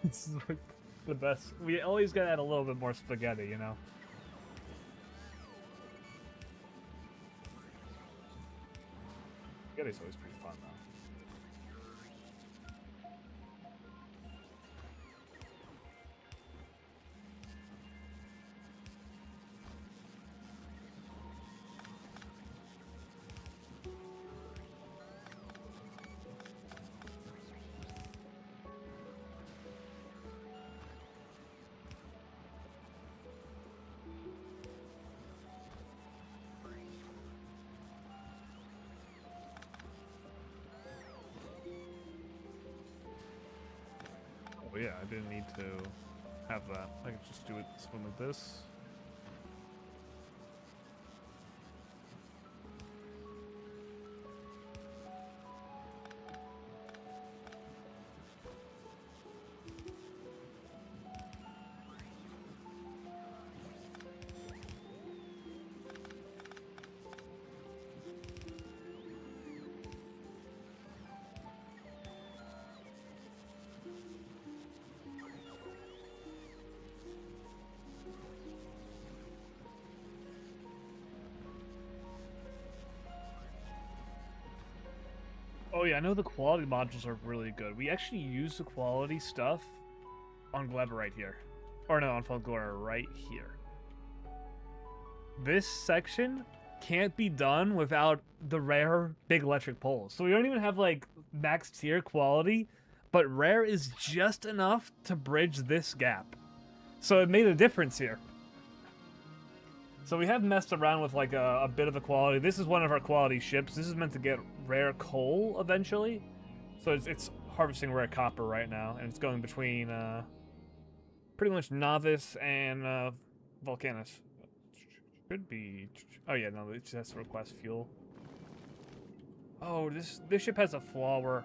This is like the best. We always gotta add a little bit more spaghetti, you know? Spaghetti's always pretty fun, though. Oh yeah, I didn't need to have that. I could just do it swim with this. Oh yeah, I know the quality modules are really good. We actually use the quality stuff on Gleba right here. Or no, on Factorio right here. This section can't be done without the rare big electric poles. So we don't even have like max tier quality, but rare is just enough to bridge this gap. So it made a difference here. So we have messed around with like a bit of the quality. This is one of our quality ships. This is meant to get rare coal eventually. So it's harvesting rare copper right now, and it's going between pretty much Novice and Volcanus. Should be. Oh yeah, no, it just has to request fuel. Oh, this ship has a flaw where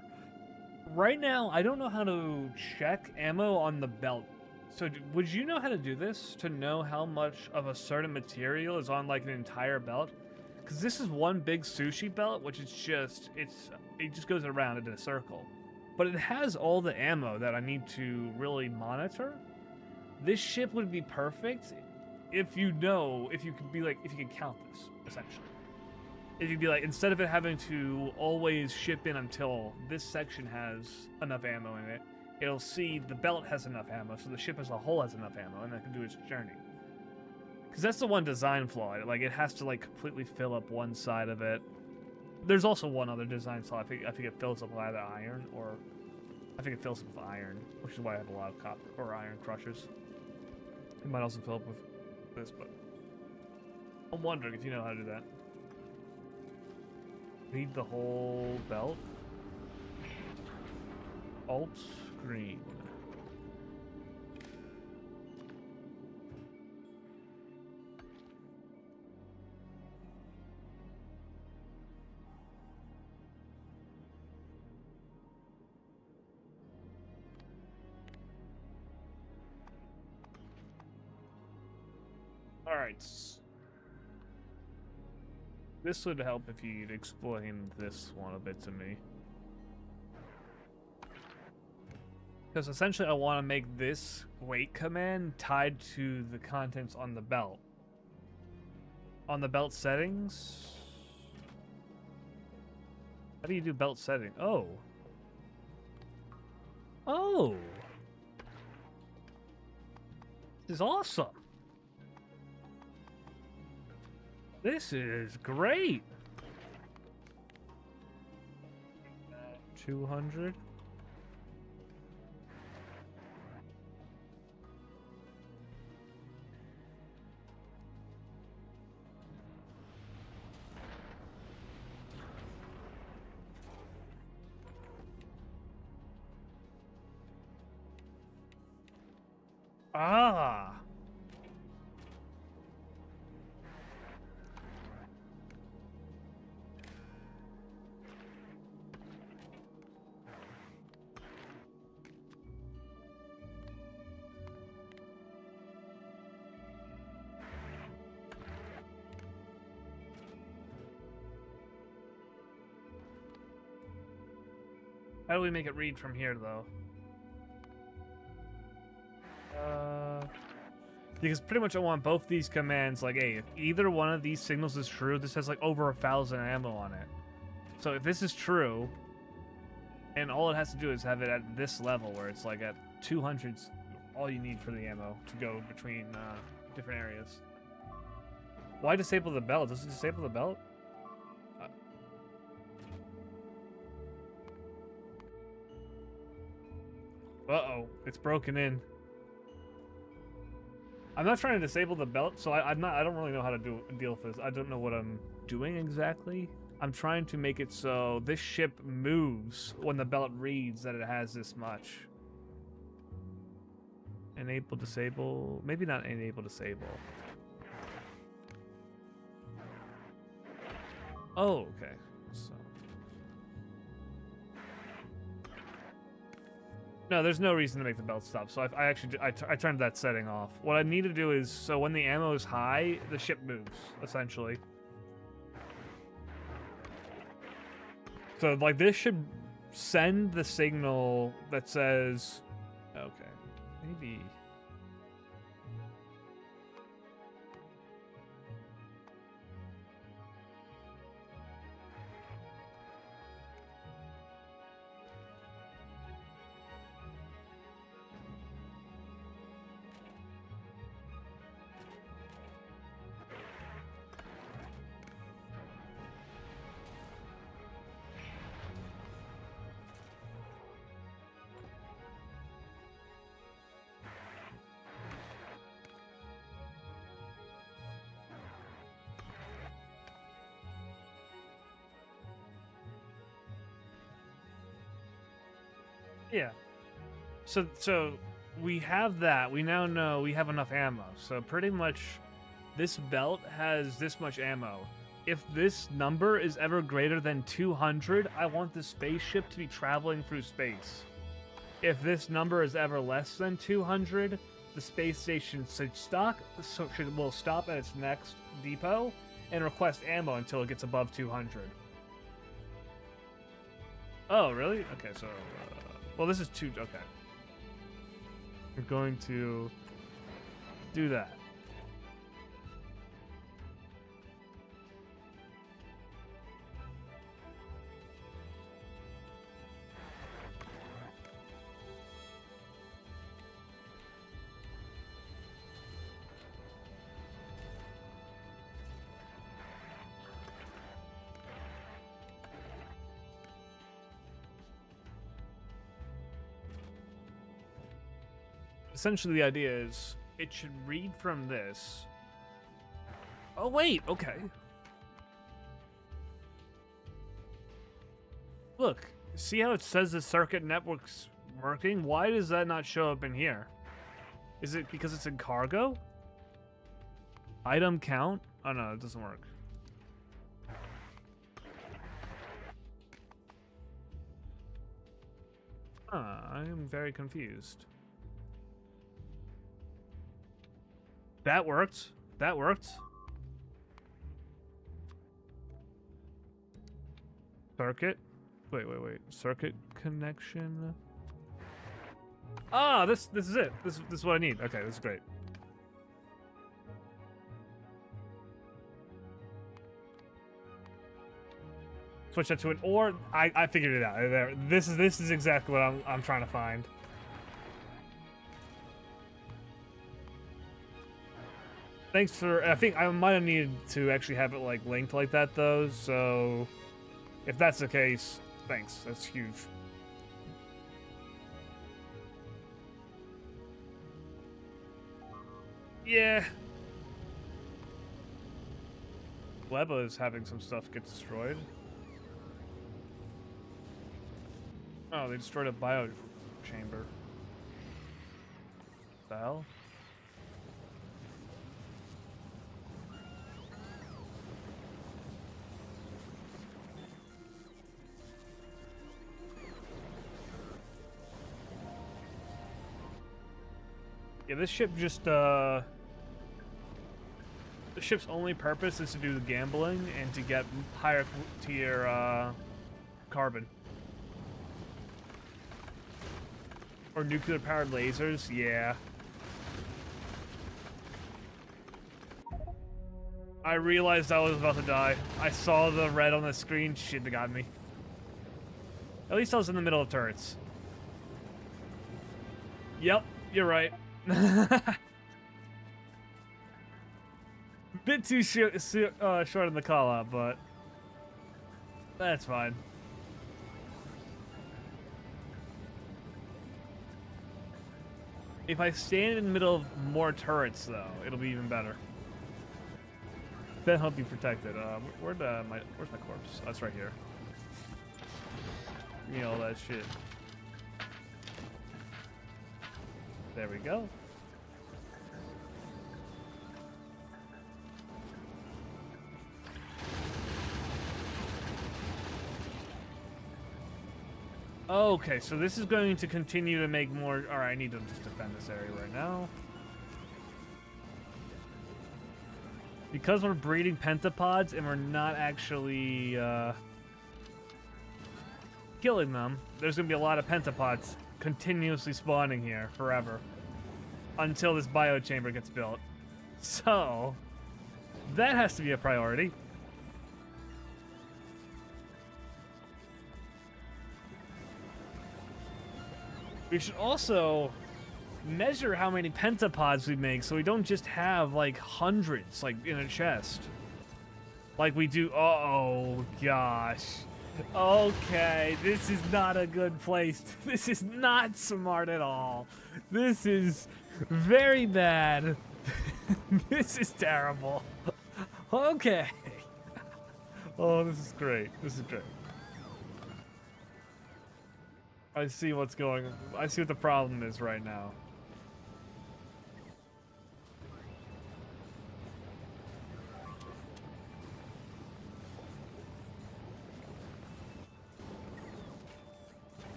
right now I don't know how to check ammo on the belt. So would you know how to do this to know how much of a certain material is on like an entire belt? Because this is one big sushi belt, which is just it just goes around in a circle, but it has all the ammo that I need to really monitor. This ship would be perfect if you could count this essentially. If you'd be like, instead of it having to always ship in until this section has enough ammo in it, it'll see the belt has enough ammo, so the ship as a whole has enough ammo, and it can do its journey. Because that's the one design flaw. Like, it has to, like, completely fill up one side of it. There's also one other design flaw. I think it fills up with either iron, or I think it fills up with iron, which is why I have a lot of copper or iron crushers. It might also fill up with this, but I'm wondering if you know how to do that. Read the whole belt. Alt screen. All right. This would help if you'd explain this one a bit to me. Because essentially I want to make this weight command tied to the contents on the belt. On the belt settings? How do you do belt setting? Oh. Oh. This is awesome. This is great. 200. Ah. How do we make it read from here, though? Because pretty much I want both these commands, like, hey, if either one of these signals is true, this has, like, over 1,000 ammo on it. So if this is true, and all it has to do is have it at this level, where it's, like, at 200, all you need for the ammo to go between different areas. Why disable the belt? Does it disable the belt? Uh-oh, it's broken in. I'm not trying to disable the belt, so I don't really know how to deal with this. I don't know what I'm doing exactly. I'm trying to make it so this ship moves when the belt reads that it has this much. Enable, disable, maybe not enable, disable. Oh, okay. So. No, there's no reason to make the belt stop, so I actually turned that setting off. What I need to do is, so when the ammo is high, the ship moves, essentially. So, like, this should send the signal that says... Okay, maybe... Yeah. So we have that. We now know we have enough ammo. So pretty much this belt has this much ammo. If this number is ever greater than 200, I want the spaceship to be traveling through space. If this number is ever less than 200, the space station will stop at its next depot and request ammo until it gets above 200. Oh, really? Okay, so... well, this is two... Okay. We're going to do that. Essentially, the idea is it should read from this. Oh, wait, okay. Look, see how it says the circuit network's working? Why does that not show up in here? Is it because it's in cargo? Item count? Oh, no, it doesn't work. I am very confused. That worked. That worked. Circuit. Wait. Circuit connection. Ah, this is it. This is what I need. Okay, this is great. Switch that to an or. I figured it out. There. This is exactly what I'm trying to find. Thanks for... I think I might have needed to actually have it, like, linked like that, though, so... If that's the case, thanks. That's huge. Yeah. Gleba is having some stuff get destroyed. Oh, they destroyed a bio chamber. What the hell? Yeah, this ship just, the ship's only purpose is to do the gambling and to get higher tier, carbon. Or nuclear-powered lasers, yeah. I realized I was about to die. I saw the red on the screen, shit, that got me. At least I was in the middle of turrets. Yep, you're right. Bit too short in the call-out, but that's fine. If I stand in the middle of more turrets, though, it'll be even better. Then I'll be protected. Where's my corpse? Oh, that's right here. Give me all that shit. There we go. Okay, so this is going to continue to make more... Alright, I need to just defend this area right now. Because we're breeding pentapods and we're not actually killing them, there's going to be a lot of pentapods continuously spawning here forever. Until this biochamber gets built. So, that has to be a priority. We should also measure how many pentapods we make so we don't just have like hundreds like in a chest like we do. Oh gosh, okay, this is not a good place. This is not smart at all. This is very bad. This is terrible. Okay. Oh, this is great. This is great. I see what's going on. I see what the problem is right now.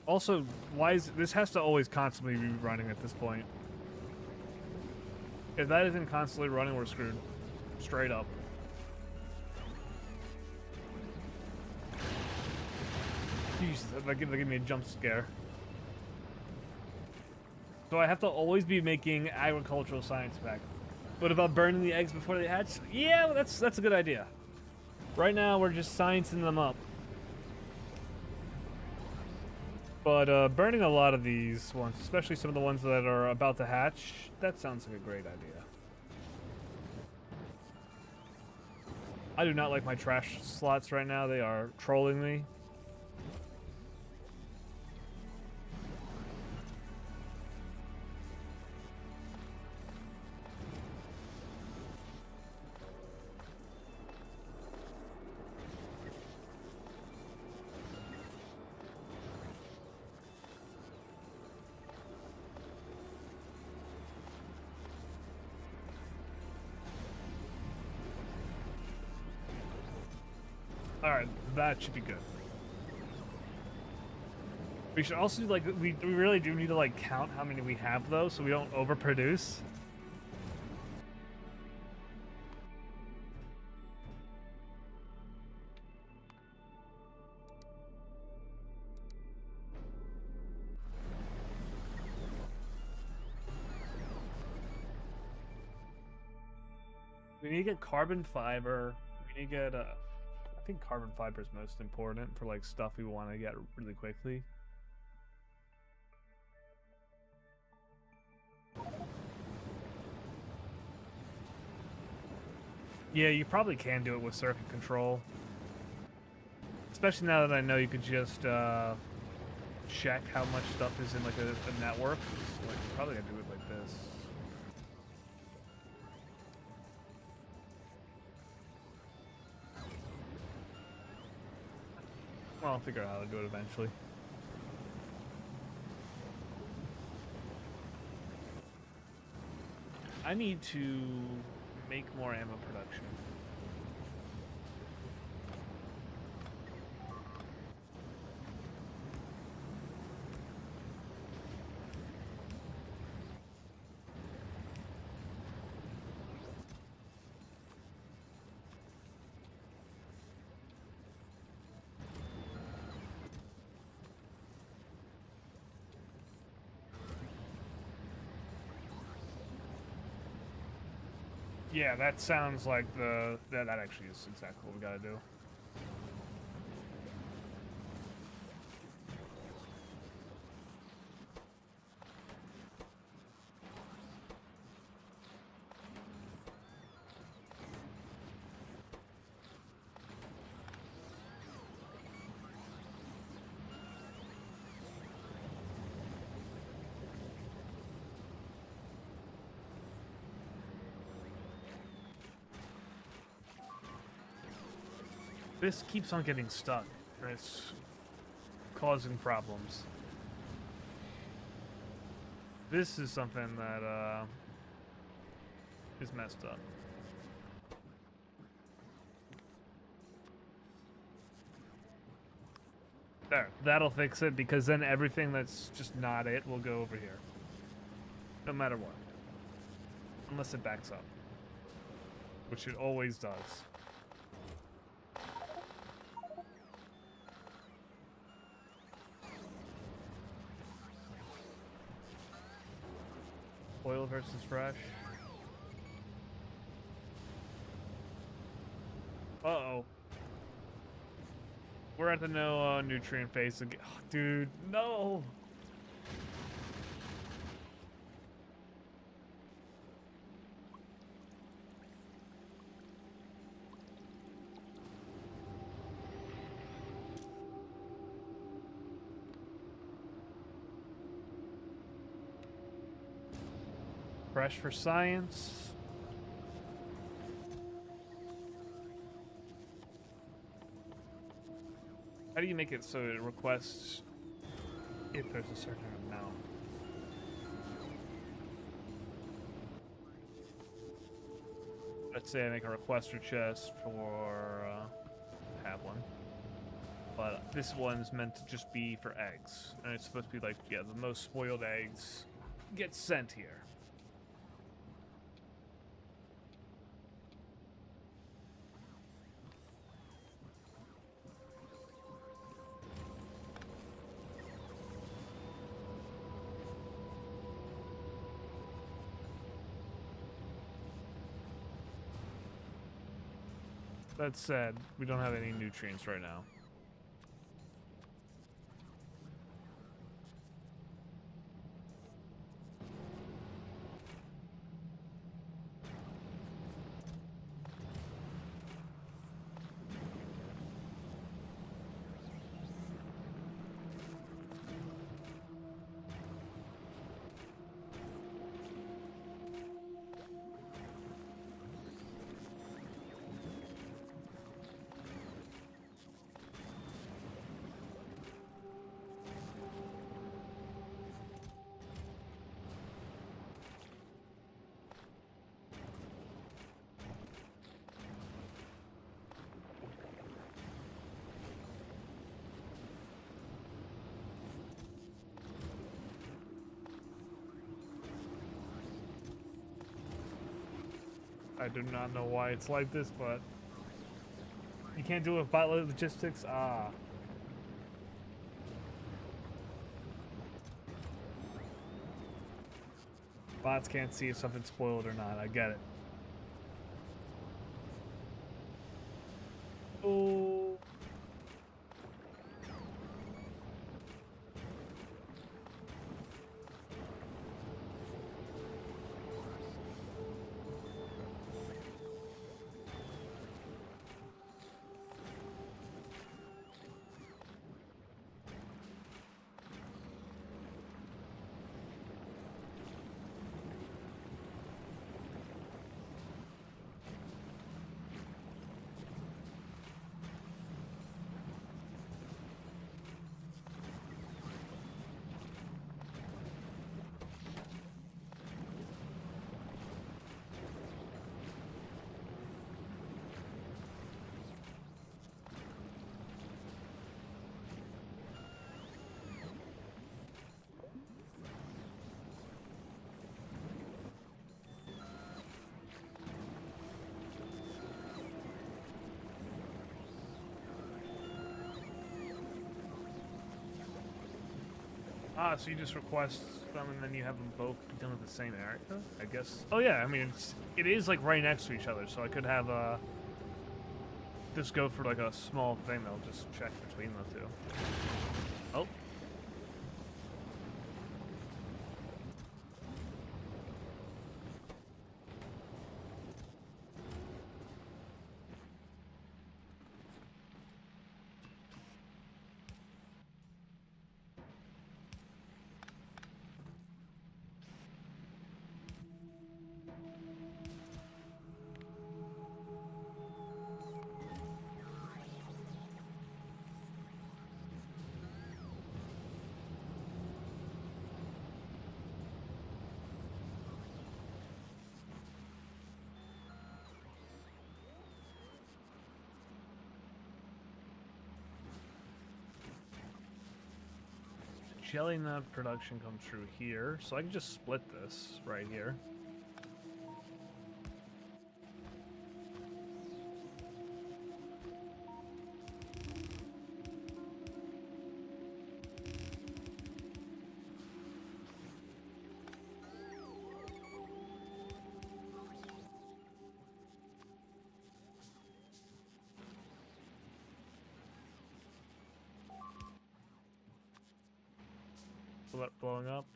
Also, why is this has to always constantly be running at this point? If that isn't constantly running, we're screwed. Straight up. Jesus, that gave me a jump scare. So I have to always be making agricultural science back. What about burning the eggs before they hatch? Yeah, that's a good idea. Right now, we're just sciencing them up. But burning a lot of these ones, especially some of the ones that are about to hatch, that sounds like a great idea. I do not like my trash slots right now. They are trolling me. Alright, that should be good. We should also, like, we really do need to, like, count how many we have, though, so we don't overproduce. We need to get carbon fiber. We need to get, I think carbon fiber is most important for like stuff we want to get really quickly. Yeah, you probably can do it with circuit control. Especially now that I know you could just check how much stuff is in like a network. So, like, you're probably gonna do it like this. Well, I'll figure out how to do it eventually. I need to make more ammo production. Yeah, that sounds like that actually is exactly what we gotta do. This keeps on getting stuck, and it's causing problems. This is something that is messed up. There, that'll fix it, because then everything that's just not it will go over here. No matter what. Unless it backs up. Which it always does. Oil versus fresh. Uh-oh. We're at the no nutrient phase again. Oh, dude, no! Fresh for science. How do you make it so it requests if there's a certain amount? Let's say I make a requester chest for have one. But this one's meant to just be for eggs. And it's supposed to be like, yeah, the most spoiled eggs get sent here. That said, we don't have any nutrients right now. I do not know why it's like this, but you can't do it with bot logistics. Ah. Bots can't see if something's spoiled or not. I get it. Oh. Ah, so you just request them and then you have them both be done at the same area, I guess. Oh yeah, I mean it is like right next to each other, so I could have just go for like a small thing that'll just check between the two. Oh. Jelly nut production comes through here, so I can just split this right here. Blowing up.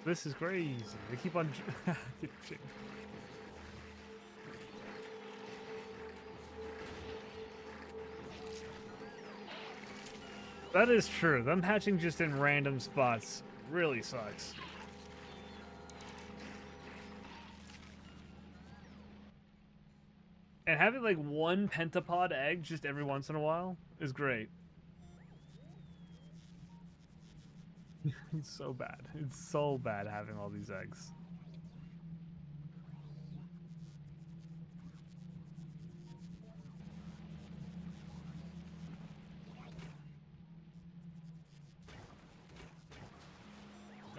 This is crazy. They keep on. That is true. Them hatching just in random spots really sucks. And having like one pentapod egg just every once in a while is great. It's so bad. It's so bad having all these eggs.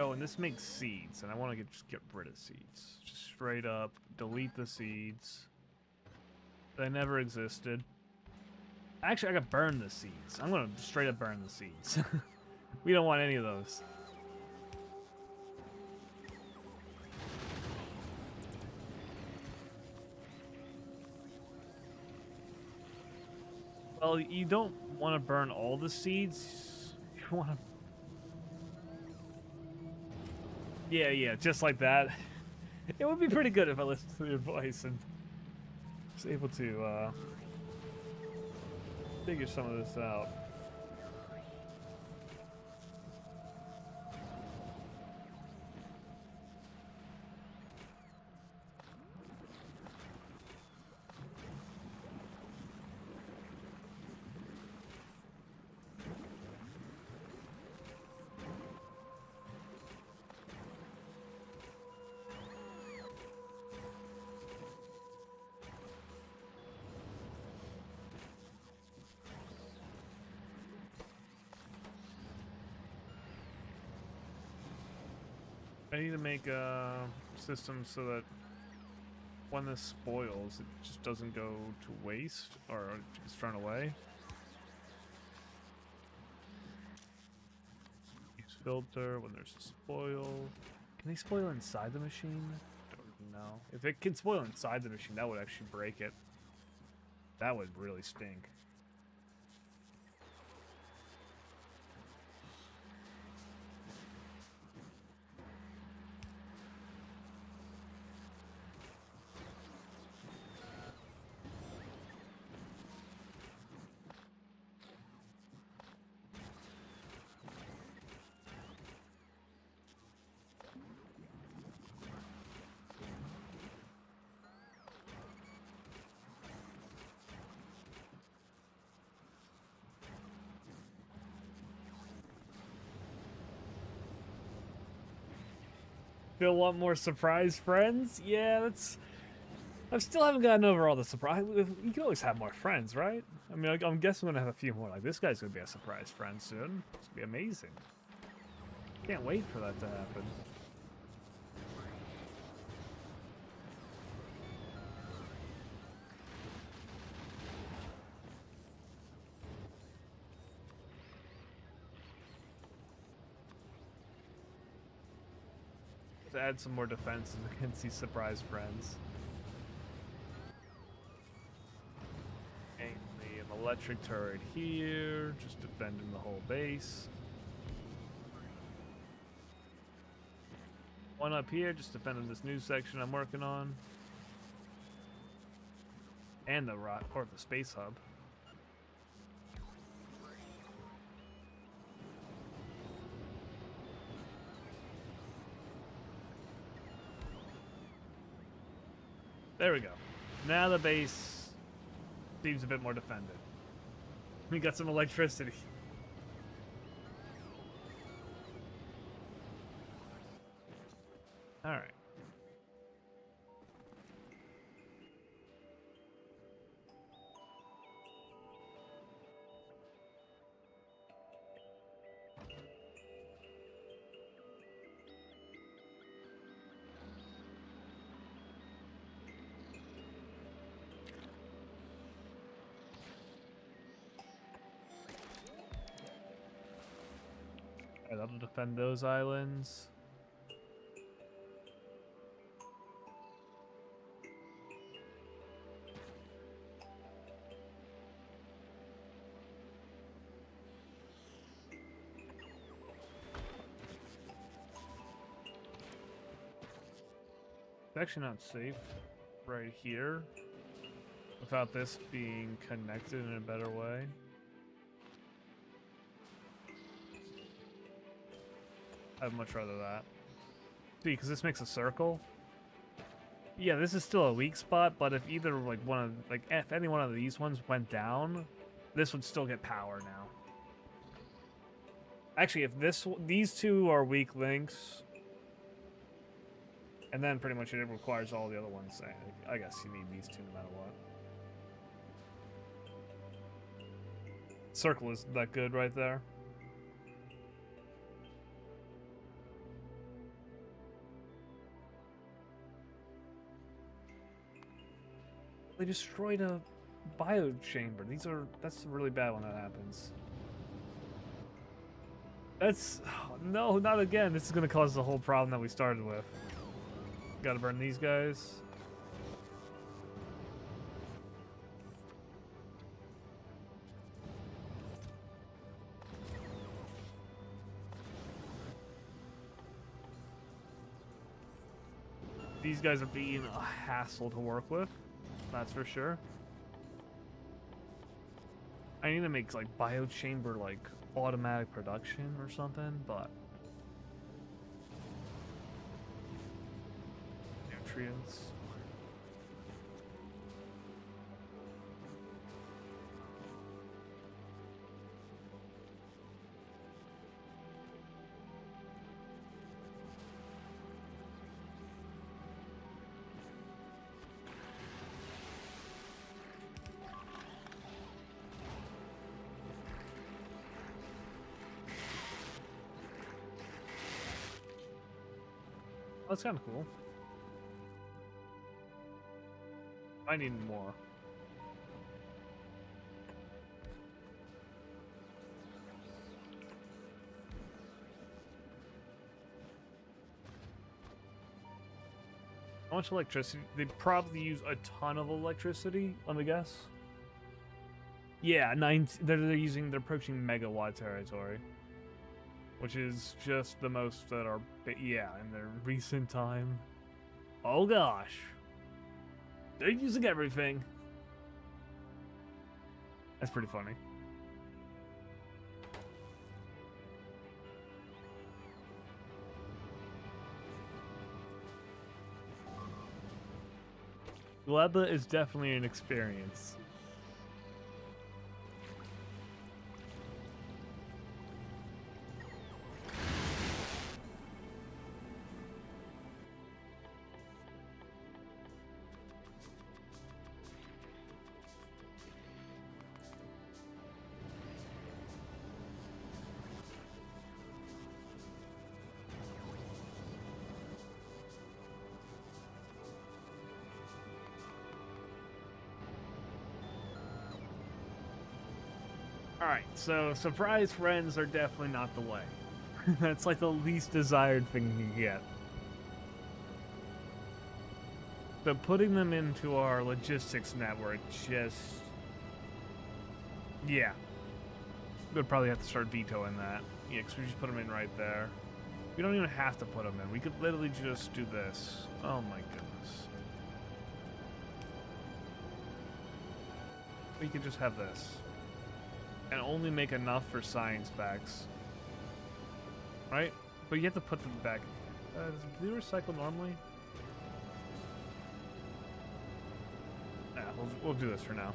Oh, and this makes seeds, and I want to just get rid of seeds. Just straight up delete the seeds. They never existed. Actually, I gotta burn the seeds. I'm gonna straight up burn the seeds. We don't want any of those. Well, you don't want to burn all the seeds. You want to... Yeah, just like that. It would be pretty good if I listened to your voice and was able to figure some of this out. I need to make a system so that when this spoils, it just doesn't go to waste or it's thrown away. Use filter when there's a spoil. Can they spoil inside the machine? Don't know. If it can spoil inside the machine, that would actually break it. That would really stink. Still want more surprise friends? Yeah, that's... I still haven't gotten over all the surprise. You can always have more friends, right? I mean, I'm guessing I'm gonna have a few more. Like, this guy's gonna be a surprise friend soon. It's gonna be amazing. Can't wait for that to happen. To add some more defenses against these surprise friends. Mainly an electric turret here, just defending the whole base. One up here, just defending this new section I'm working on. And the rock, or the space hub. There we go. Now the base seems a bit more defended. We got some electricity. All right. That'll defend those islands. It's actually not safe right here without this being connected in a better way. I'd much rather that. See, because this makes a circle. Yeah, this is still a weak spot, but if either like one of if any one of these ones went down, this would still get power now. Actually, if these two are weak links, and then pretty much it requires all the other ones. I guess you need these two no matter what. Circle is that good right there. They destroyed a bio chamber. That's really bad when that happens. That's no, not again. This is gonna cause the whole problem that we started with. Gotta burn these guys. These guys are being a hassle to work with. That's for sure. I need to make like biochamber like automatic production or something, but nutrients. That's kind of cool. I need more. How much electricity? They probably use a ton of electricity, let me guess. Yeah, they're approaching megawatt territory. Which is just the most that are, yeah, in their recent time. Oh gosh. They're using everything. That's pretty funny. Gleba is definitely an experience. Alright, so surprise friends are definitely not the way. That's like the least desired thing you can get. But putting them into our logistics network just... yeah. We'll probably have to start vetoing that. Yeah, because we just put them in right there. We don't even have to put them in. We could literally just do this. Oh my goodness. We could just have this. And only make enough for science bags. Right? But you have to put them back. Do they recycle normally? Yeah, we'll do this for now.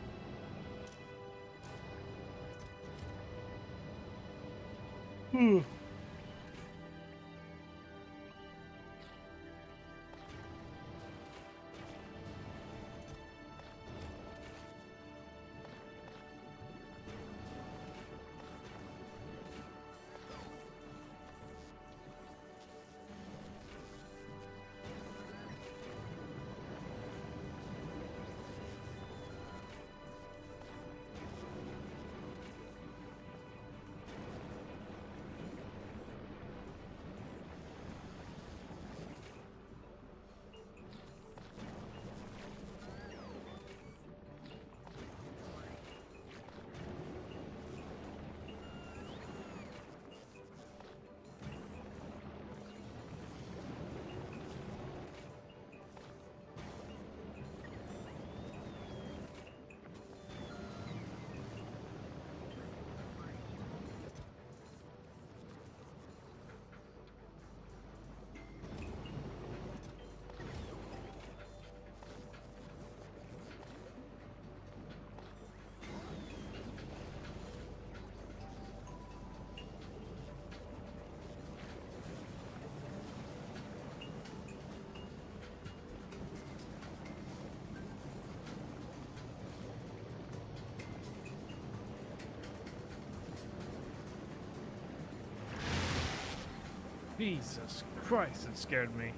Jesus Christ, it scared me.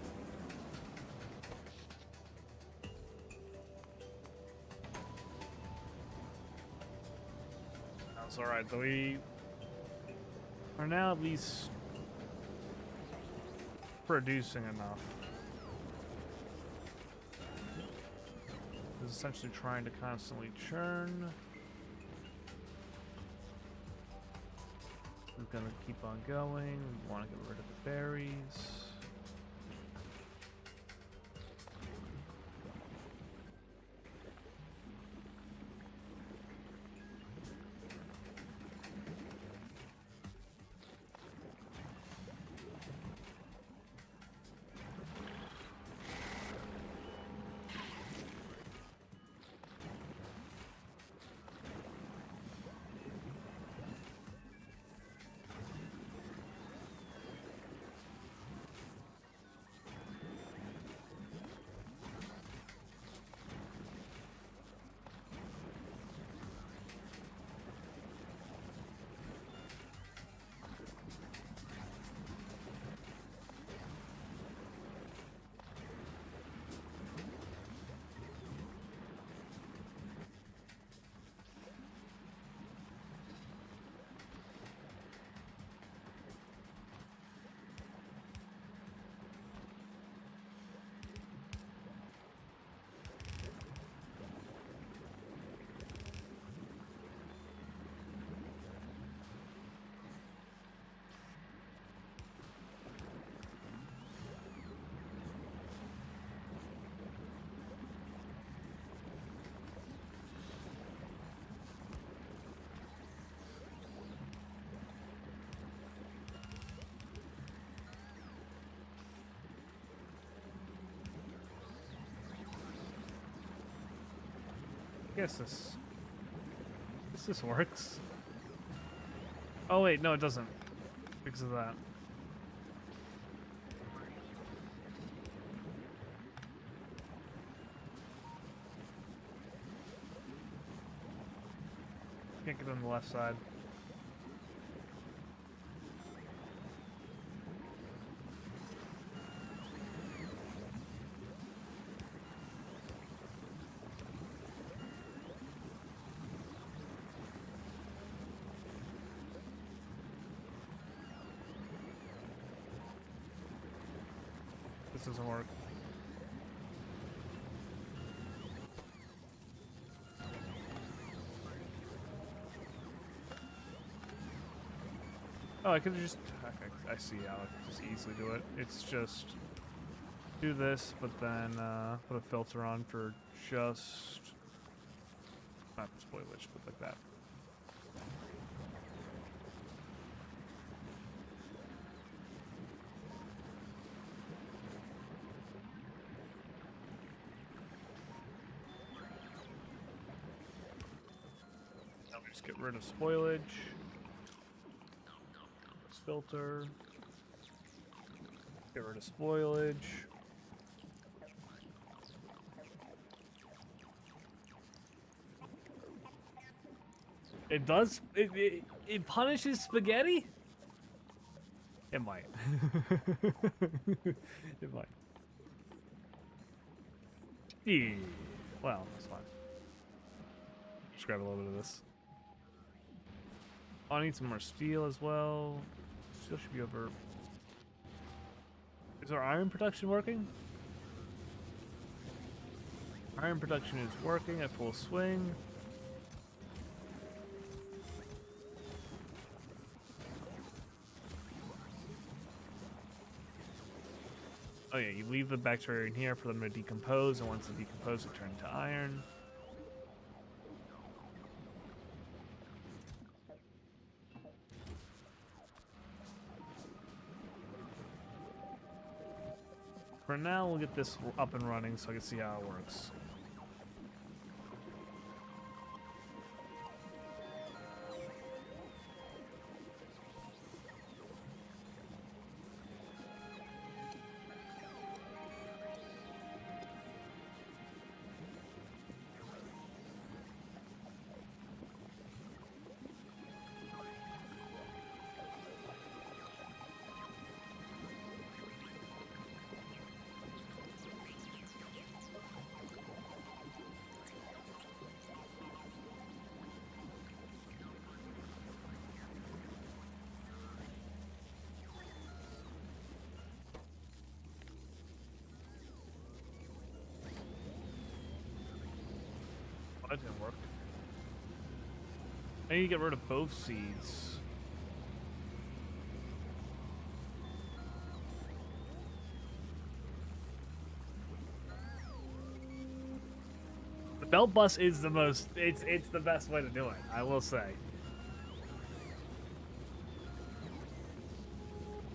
That's alright, though we are now at least producing enough. It's essentially trying to constantly churn. We're gonna keep on going. We want to get rid of the berries. I guess this works. Oh wait, no it doesn't. Because of that. Can't get on the left side. this doesn't work. Oh, I could just... Okay, I see how I can just easily do it. It's just... do this, but then put a filter on for just... not spoilage, but like that. Now we just get rid of spoilage. Filter. Get rid of spoilage. It does. It punishes spaghetti. It might. It might. Yeah. Well, that's fine. Just grab a little bit of this. Oh, I need some more steel as well. Steel should be over. Is our iron production working? Iron production is working at full swing. Oh yeah, you leave the bacteria in here for them to decompose, and once they decompose, it turns to iron. For now, we'll get this up and running so I can see how it works. That didn't work. I need to get rid of both seeds. The belt bus is the most, it's the best way to do it, I will say.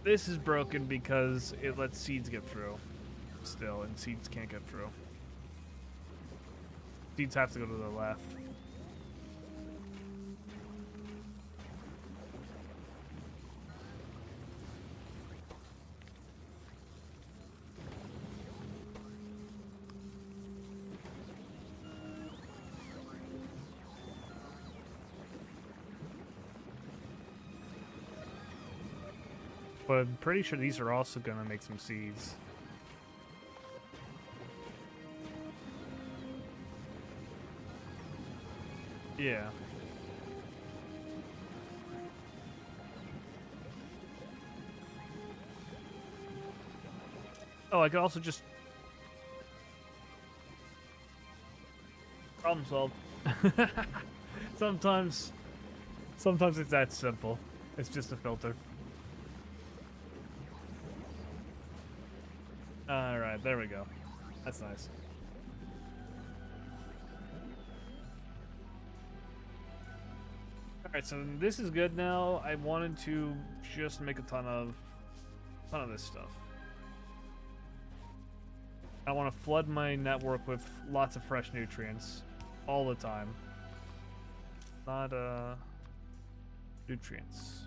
This is broken because it lets seeds get through still, and seeds can't get through. Seeds have to go to the left. But I'm pretty sure these are also gonna make some seeds. Yeah. Oh, I could also just... problem solved. Sometimes it's that simple. It's just a filter. Alright, there we go. That's nice. Alright, so this is good now. I wanted to just make a ton of this stuff. I want to flood my network with lots of fresh nutrients all the time. Not nutrients.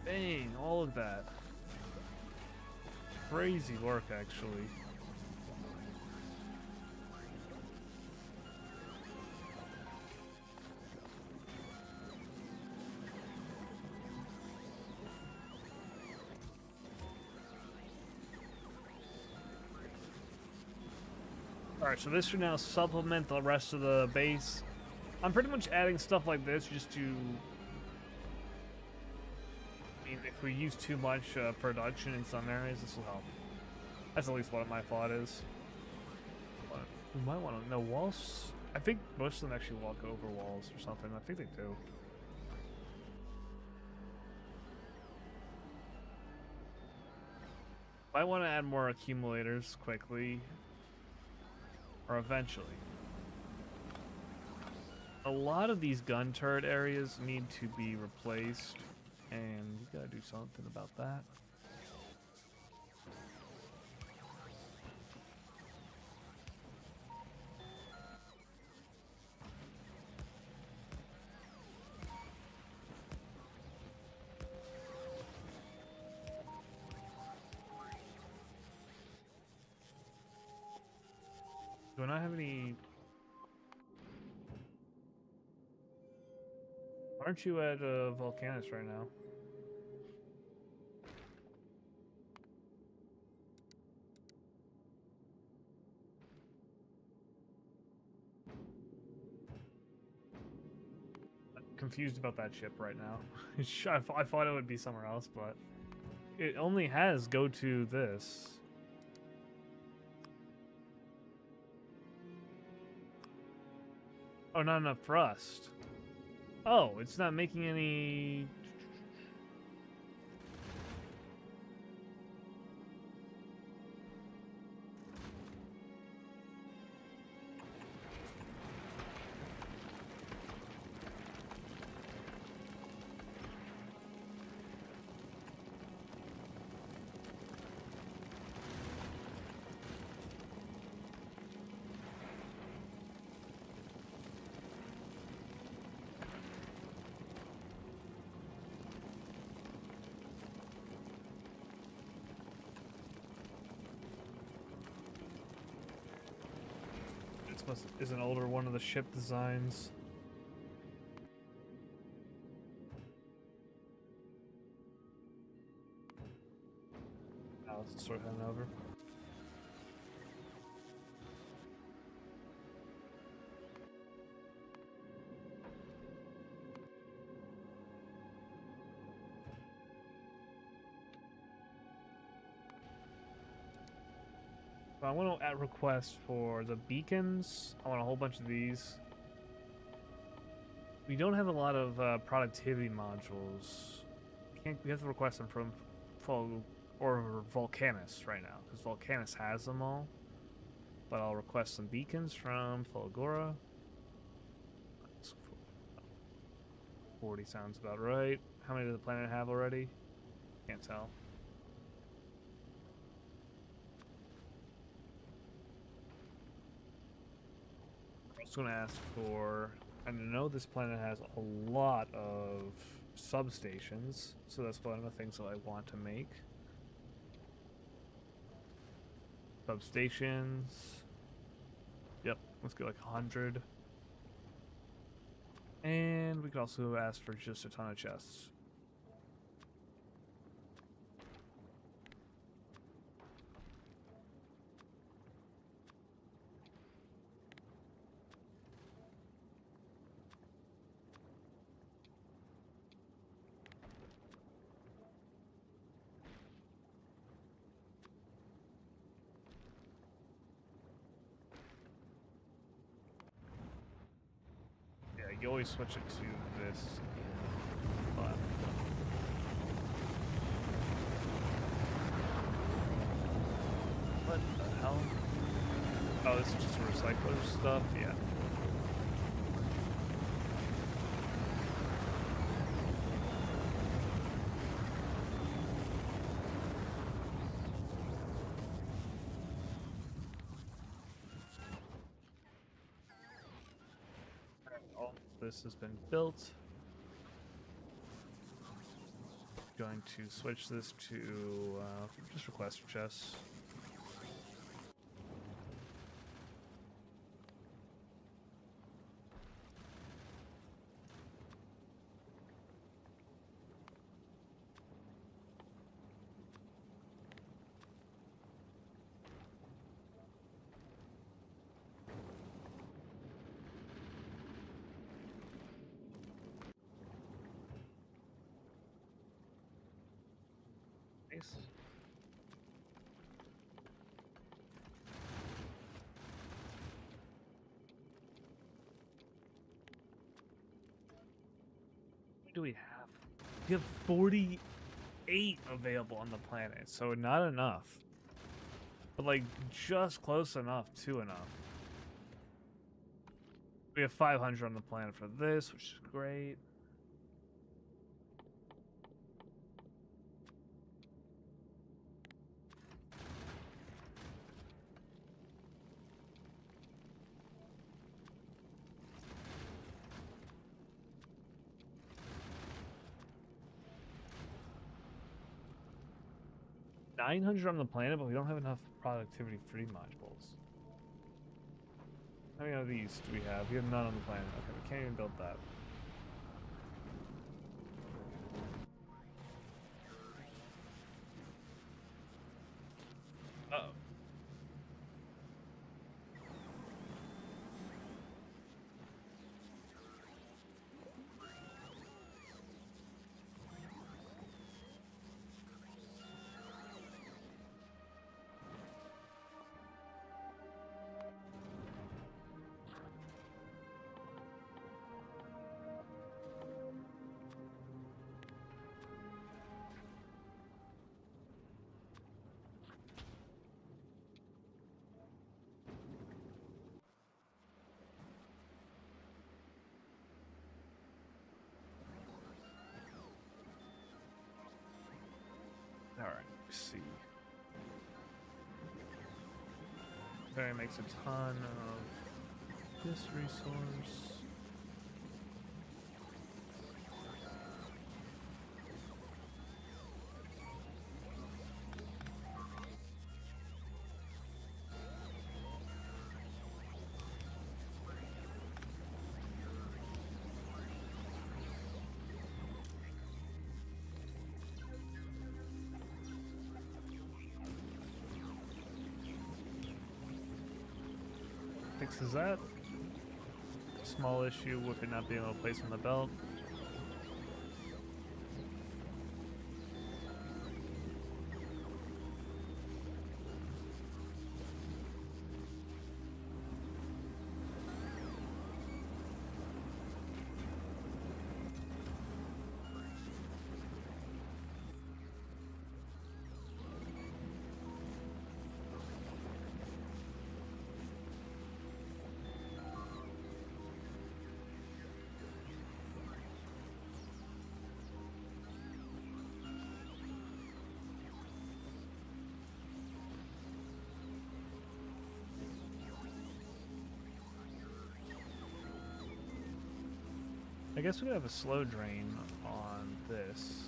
Dang, all of that. Crazy work, actually. Alright, so this should now supplement the rest of the base. I'm pretty much adding stuff like this just to... I mean, if we use too much production in some areas, this will help. That's at least what my thought is. But we might want to know walls. I think most of them actually walk over walls or something. I think they do. Might want to add more accumulators quickly. Or eventually. A lot of these gun turret areas need to be replaced. And we gotta do something about that. Do I not have any... Aren't you at Volcanus right now? I'm confused about that ship right now. I thought it would be somewhere else, but it only has go to this. Oh, not enough thrust. Oh, it's not making any... is an older one of the ship designs. Now let's start heading over. I want to add requests for the beacons. I want a whole bunch of these. We don't have a lot of productivity modules. We have to request them from Volcanus right now, because Volcanus has them all. But I'll request some beacons from Fulgora. 40 sounds about right. How many does the planet have already? Can't tell. Going to ask for... I know this planet has a lot of substations, so that's one of the things that I want to make. Substations. Yep, let's get like 100. And we could also ask for just a ton of chests. You always switch it to this. But what the hell? Oh, this is just recycler stuff? Yeah. This has been built. Going to switch this to just request for chests. Nice. What do we have? We have 48 available on the planet, so not enough. But like just close enough to enough. We have 500 on the planet for this, which is great. $900 on the planet, but we don't have enough productivity free modules. How many of these do we have? We have none on the planet. Okay, we can't even build that. Uh-oh. Alright, let's see. Okay, makes a ton of this resource. Fixes that. Small issue with it not being able to place on the belt. I guess we could have a slow drain on this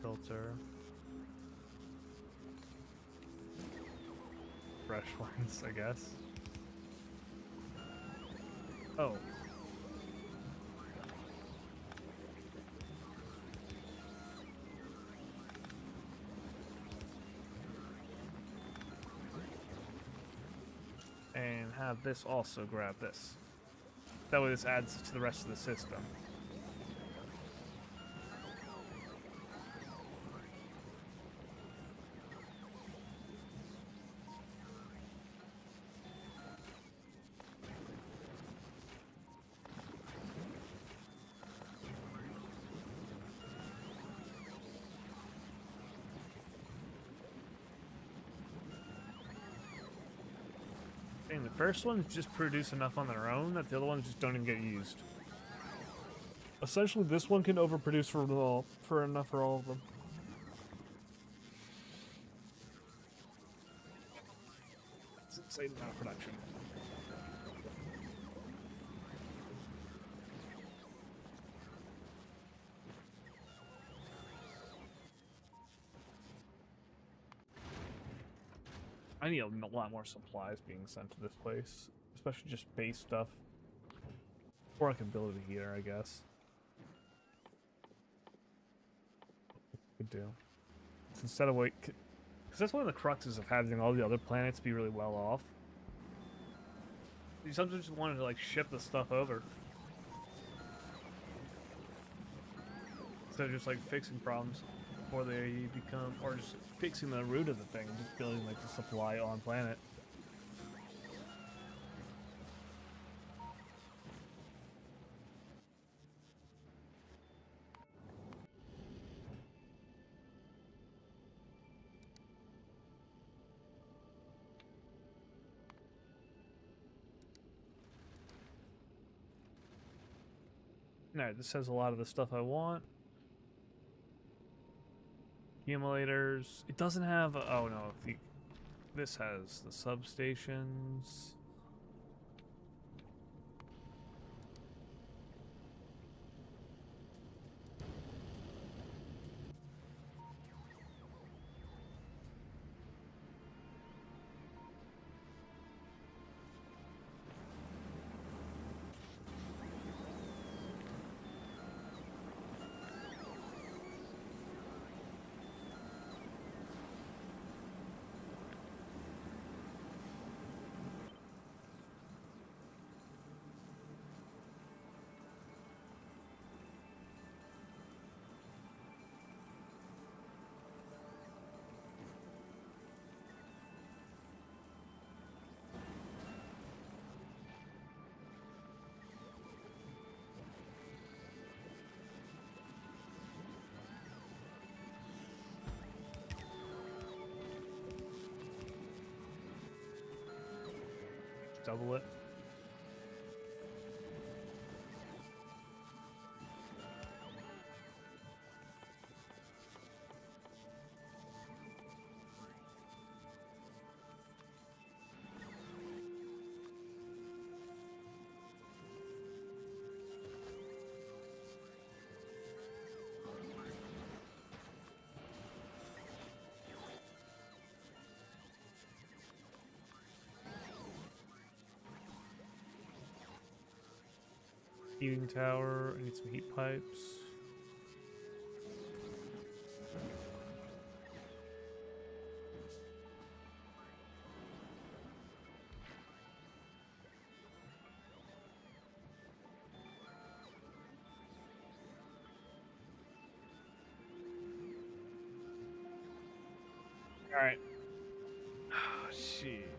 filter. Fresh ones, I guess. Oh. And have this also grab this. That way this adds to the rest of the system. And the first ones just produce enough on their own that the other ones just don't even get used. Essentially, this one can overproduce for enough for all of them. It's an insane amount of production. I need a lot more supplies being sent to this place, especially just base stuff. Or I can build a heater, I guess. Could do. So instead of wait, because that's one of the cruxes of having all the other planets be really well off. You sometimes just wanted to like ship the stuff over instead of just like fixing problems. before they become, or just fixing the root of the thing, just building like the supply on planet. Alright, this has a lot of the stuff I want. Accumulators. It doesn't have. Oh no, this has the substations. Double it. Heating tower. I need some heat pipes. All right. Oh, shit.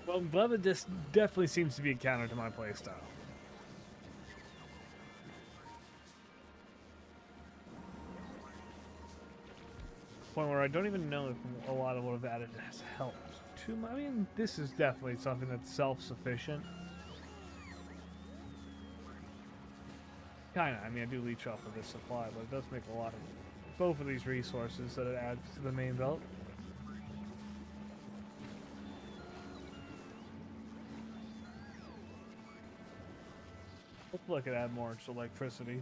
Well, Gleba just definitely seems to be a counter to my playstyle. Point where I don't even know if a lot of what I've added has helped. I mean, this is definitely something that's self-sufficient. Kinda. I mean, I do leech off of this supply, but it does make a lot of both of these resources that it adds to the main belt. Hopefully I could add more to electricity.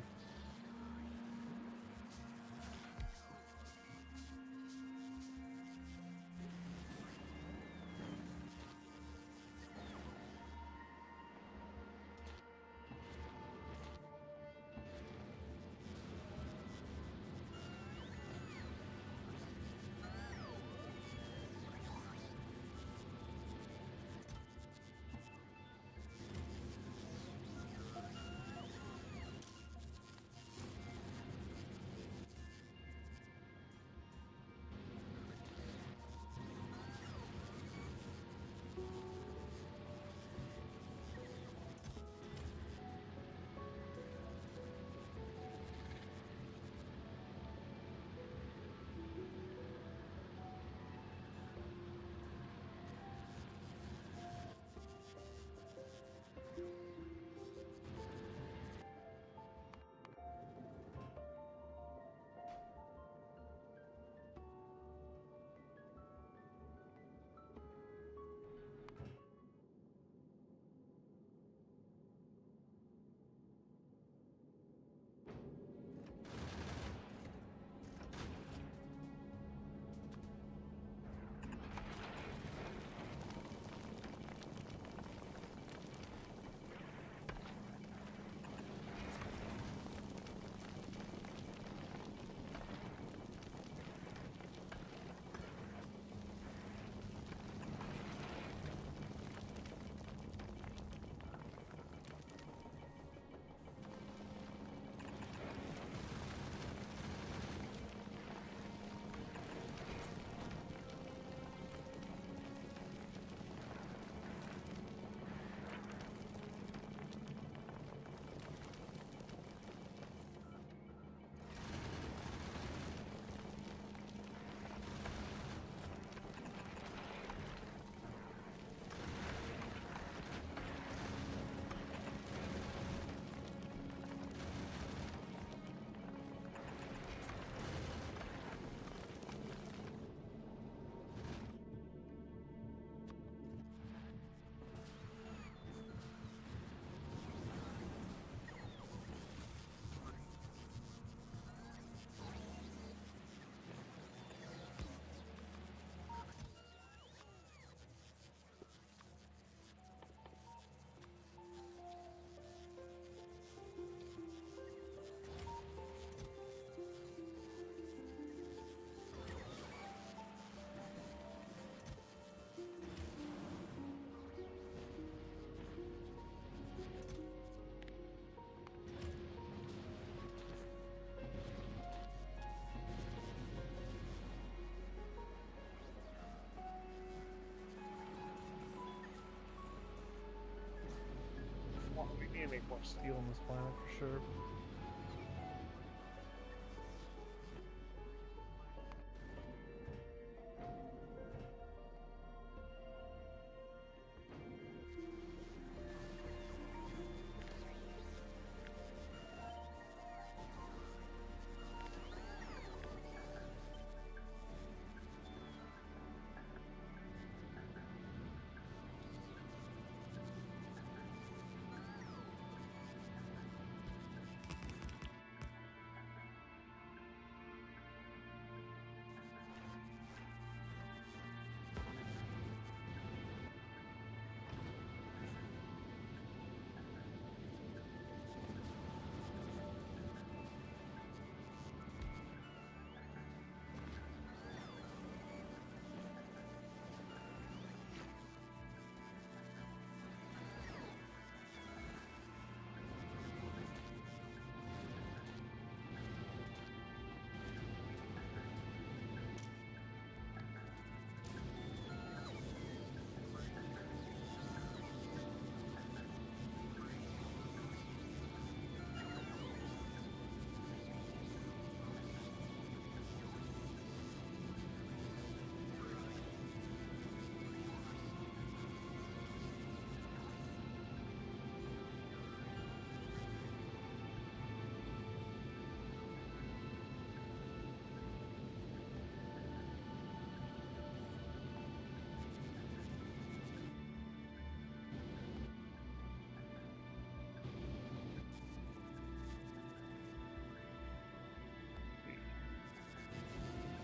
More steel on this planet for sure.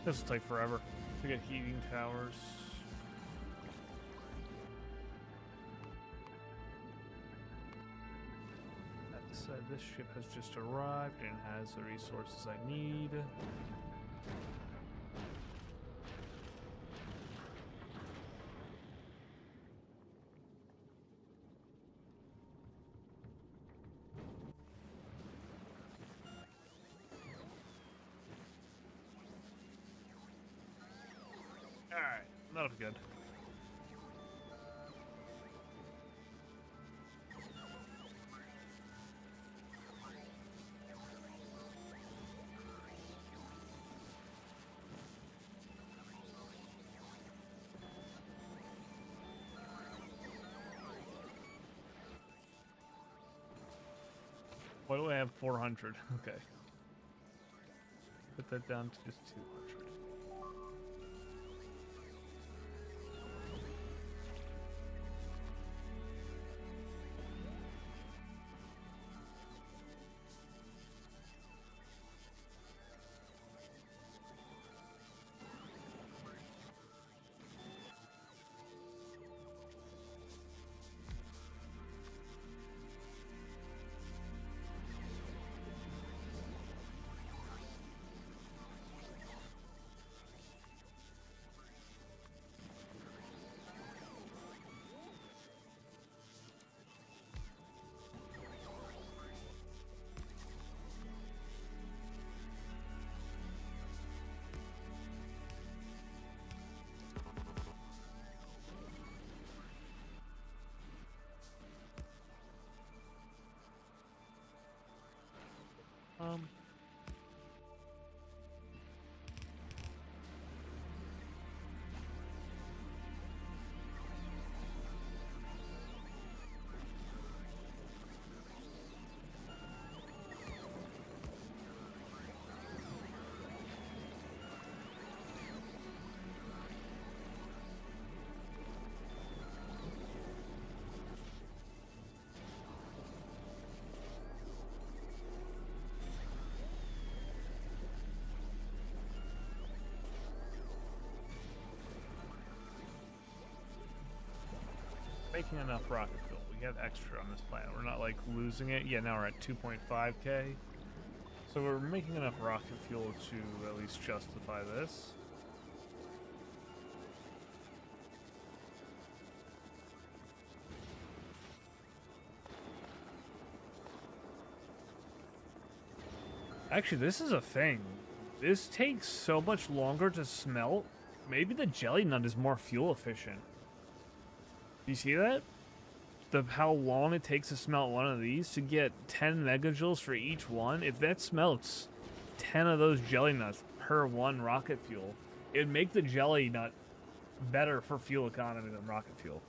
This will take forever to get heating towers. That said, this ship has just arrived and has the resources I need. Alright, that'll be good. Why do I have 400? Okay. Put that down to just 200. Um, making enough rocket fuel. We have extra on this planet. We're not like losing it. Yeah, now we're at 2.5k. So we're making enough rocket fuel to at least justify this. Actually, this is a thing. This takes so much longer to smelt. Maybe the jelly nut is more fuel efficient. Do you see that? how long it takes to smelt one of these to get 10 megajoules for each one. If that smelts 10 of those jelly nuts per one rocket fuel, it'd make the jelly nut better for fuel economy than rocket fuel.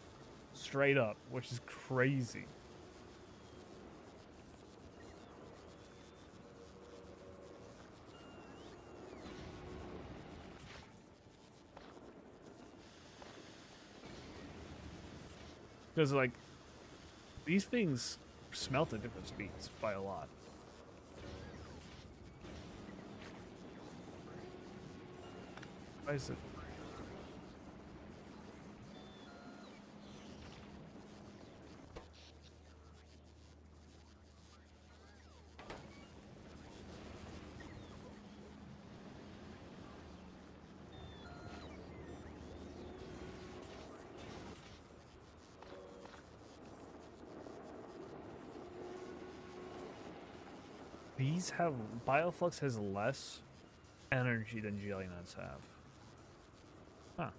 Straight up, which is crazy. Because, like, these things smelt at different speeds by a lot. Why is it? These have... Bioflux has less energy than jelly nuts have. Huh.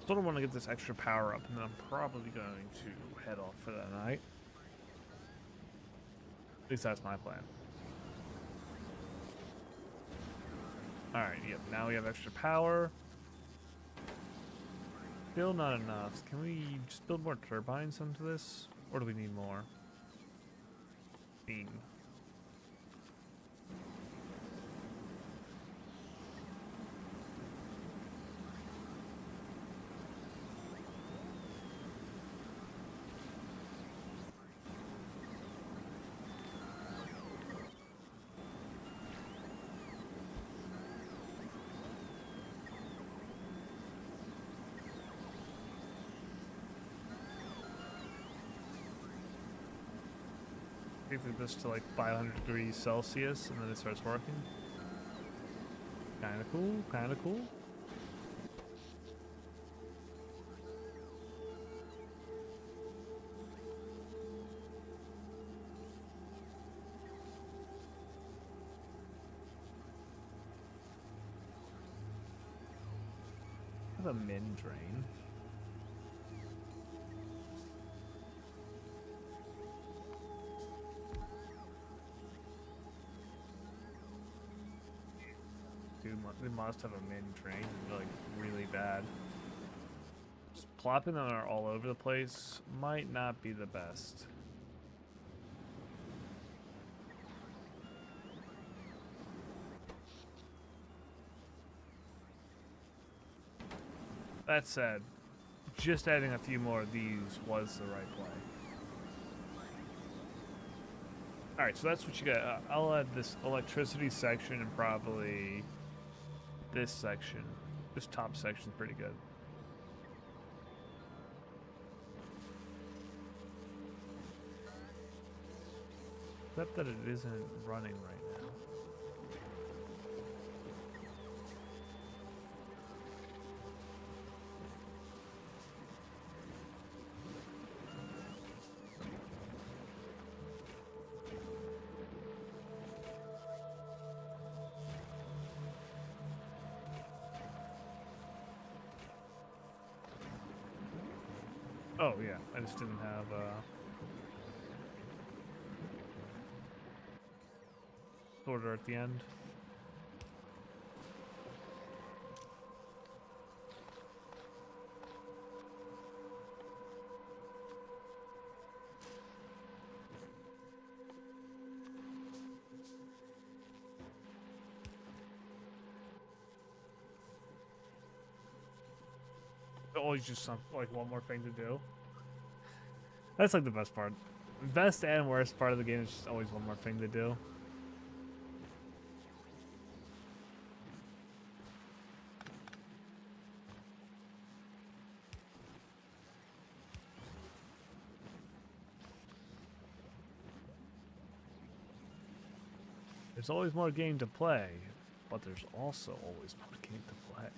Sort of want to get this extra power up, and then I'm probably going to head off for that night. At least that's my plan. Alright, yep, now we have extra power. Still not enough. Can we just build more turbines into this? Or do we need more? Beam. This to like 500 degrees Celsius and then it starts working. Kinda cool, kinda cool. I have a min drain. They must have a min drain, like really bad. Just plopping them all over the place might not be the best. That said, just adding a few more of these was the right play. Alright, so that's what you got. I'll add this electricity section and probably this section. This top section's pretty good. Except that it isn't running right now. Oh yeah, I just didn't have order at the end. Always just like one more thing to do. That's like the best part. Best and worst part of the game is just always one more thing to do. There's always more game to play, but there's also always more game to play.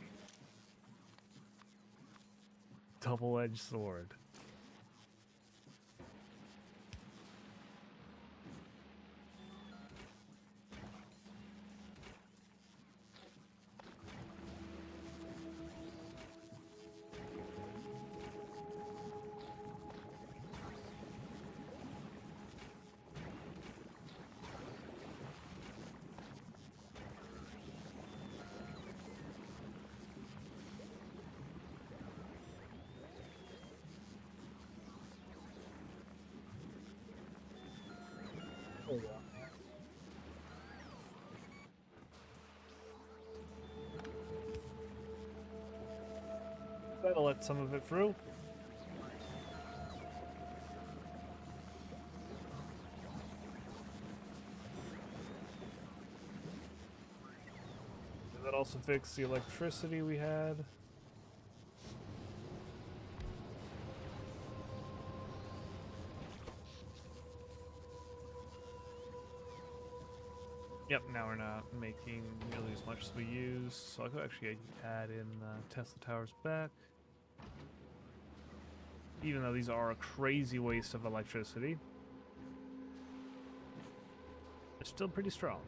Double-edged sword. There we go. That'll let some of it through. That also fixed the electricity we had. Yep, now we're not making nearly as much as we use, so I could actually add in Tesla towers back. Even though these are a crazy waste of electricity, they're still pretty strong.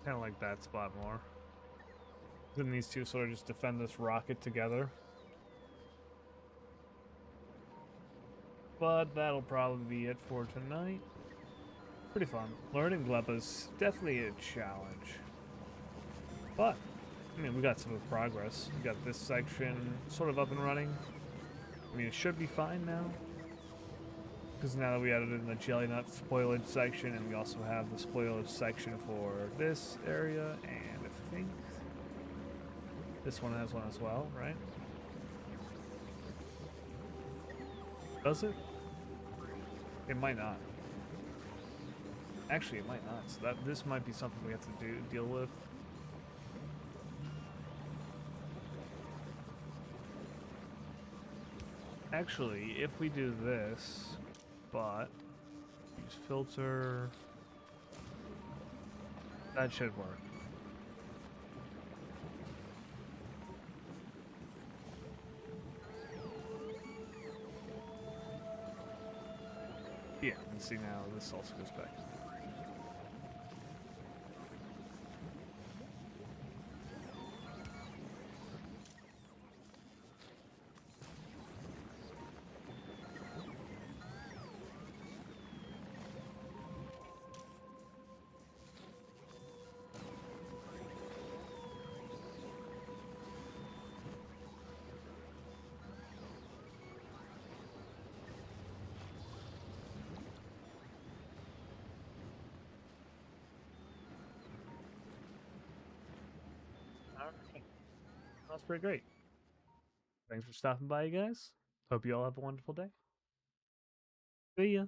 Kind of like that spot more. Then these two sort of just defend this rocket together. But that'll probably be it for tonight. Pretty fun. Learning Gleba is definitely a challenge. But, I mean, we got some progress. We got this section sort of up and running. I mean, it should be fine now. Because now that we added in the jelly nut spoilage section, and we also have the spoilage section for this area, and I think this one has one as well, right? Does it? It might not. Actually, it might not. So this might be something we have to deal with. Actually, if we do this, but use filter, that should work. Yeah, and see now this also goes back. Alright. That's pretty great. Thanks for stopping by, you guys. Hope you all have a wonderful day. See ya.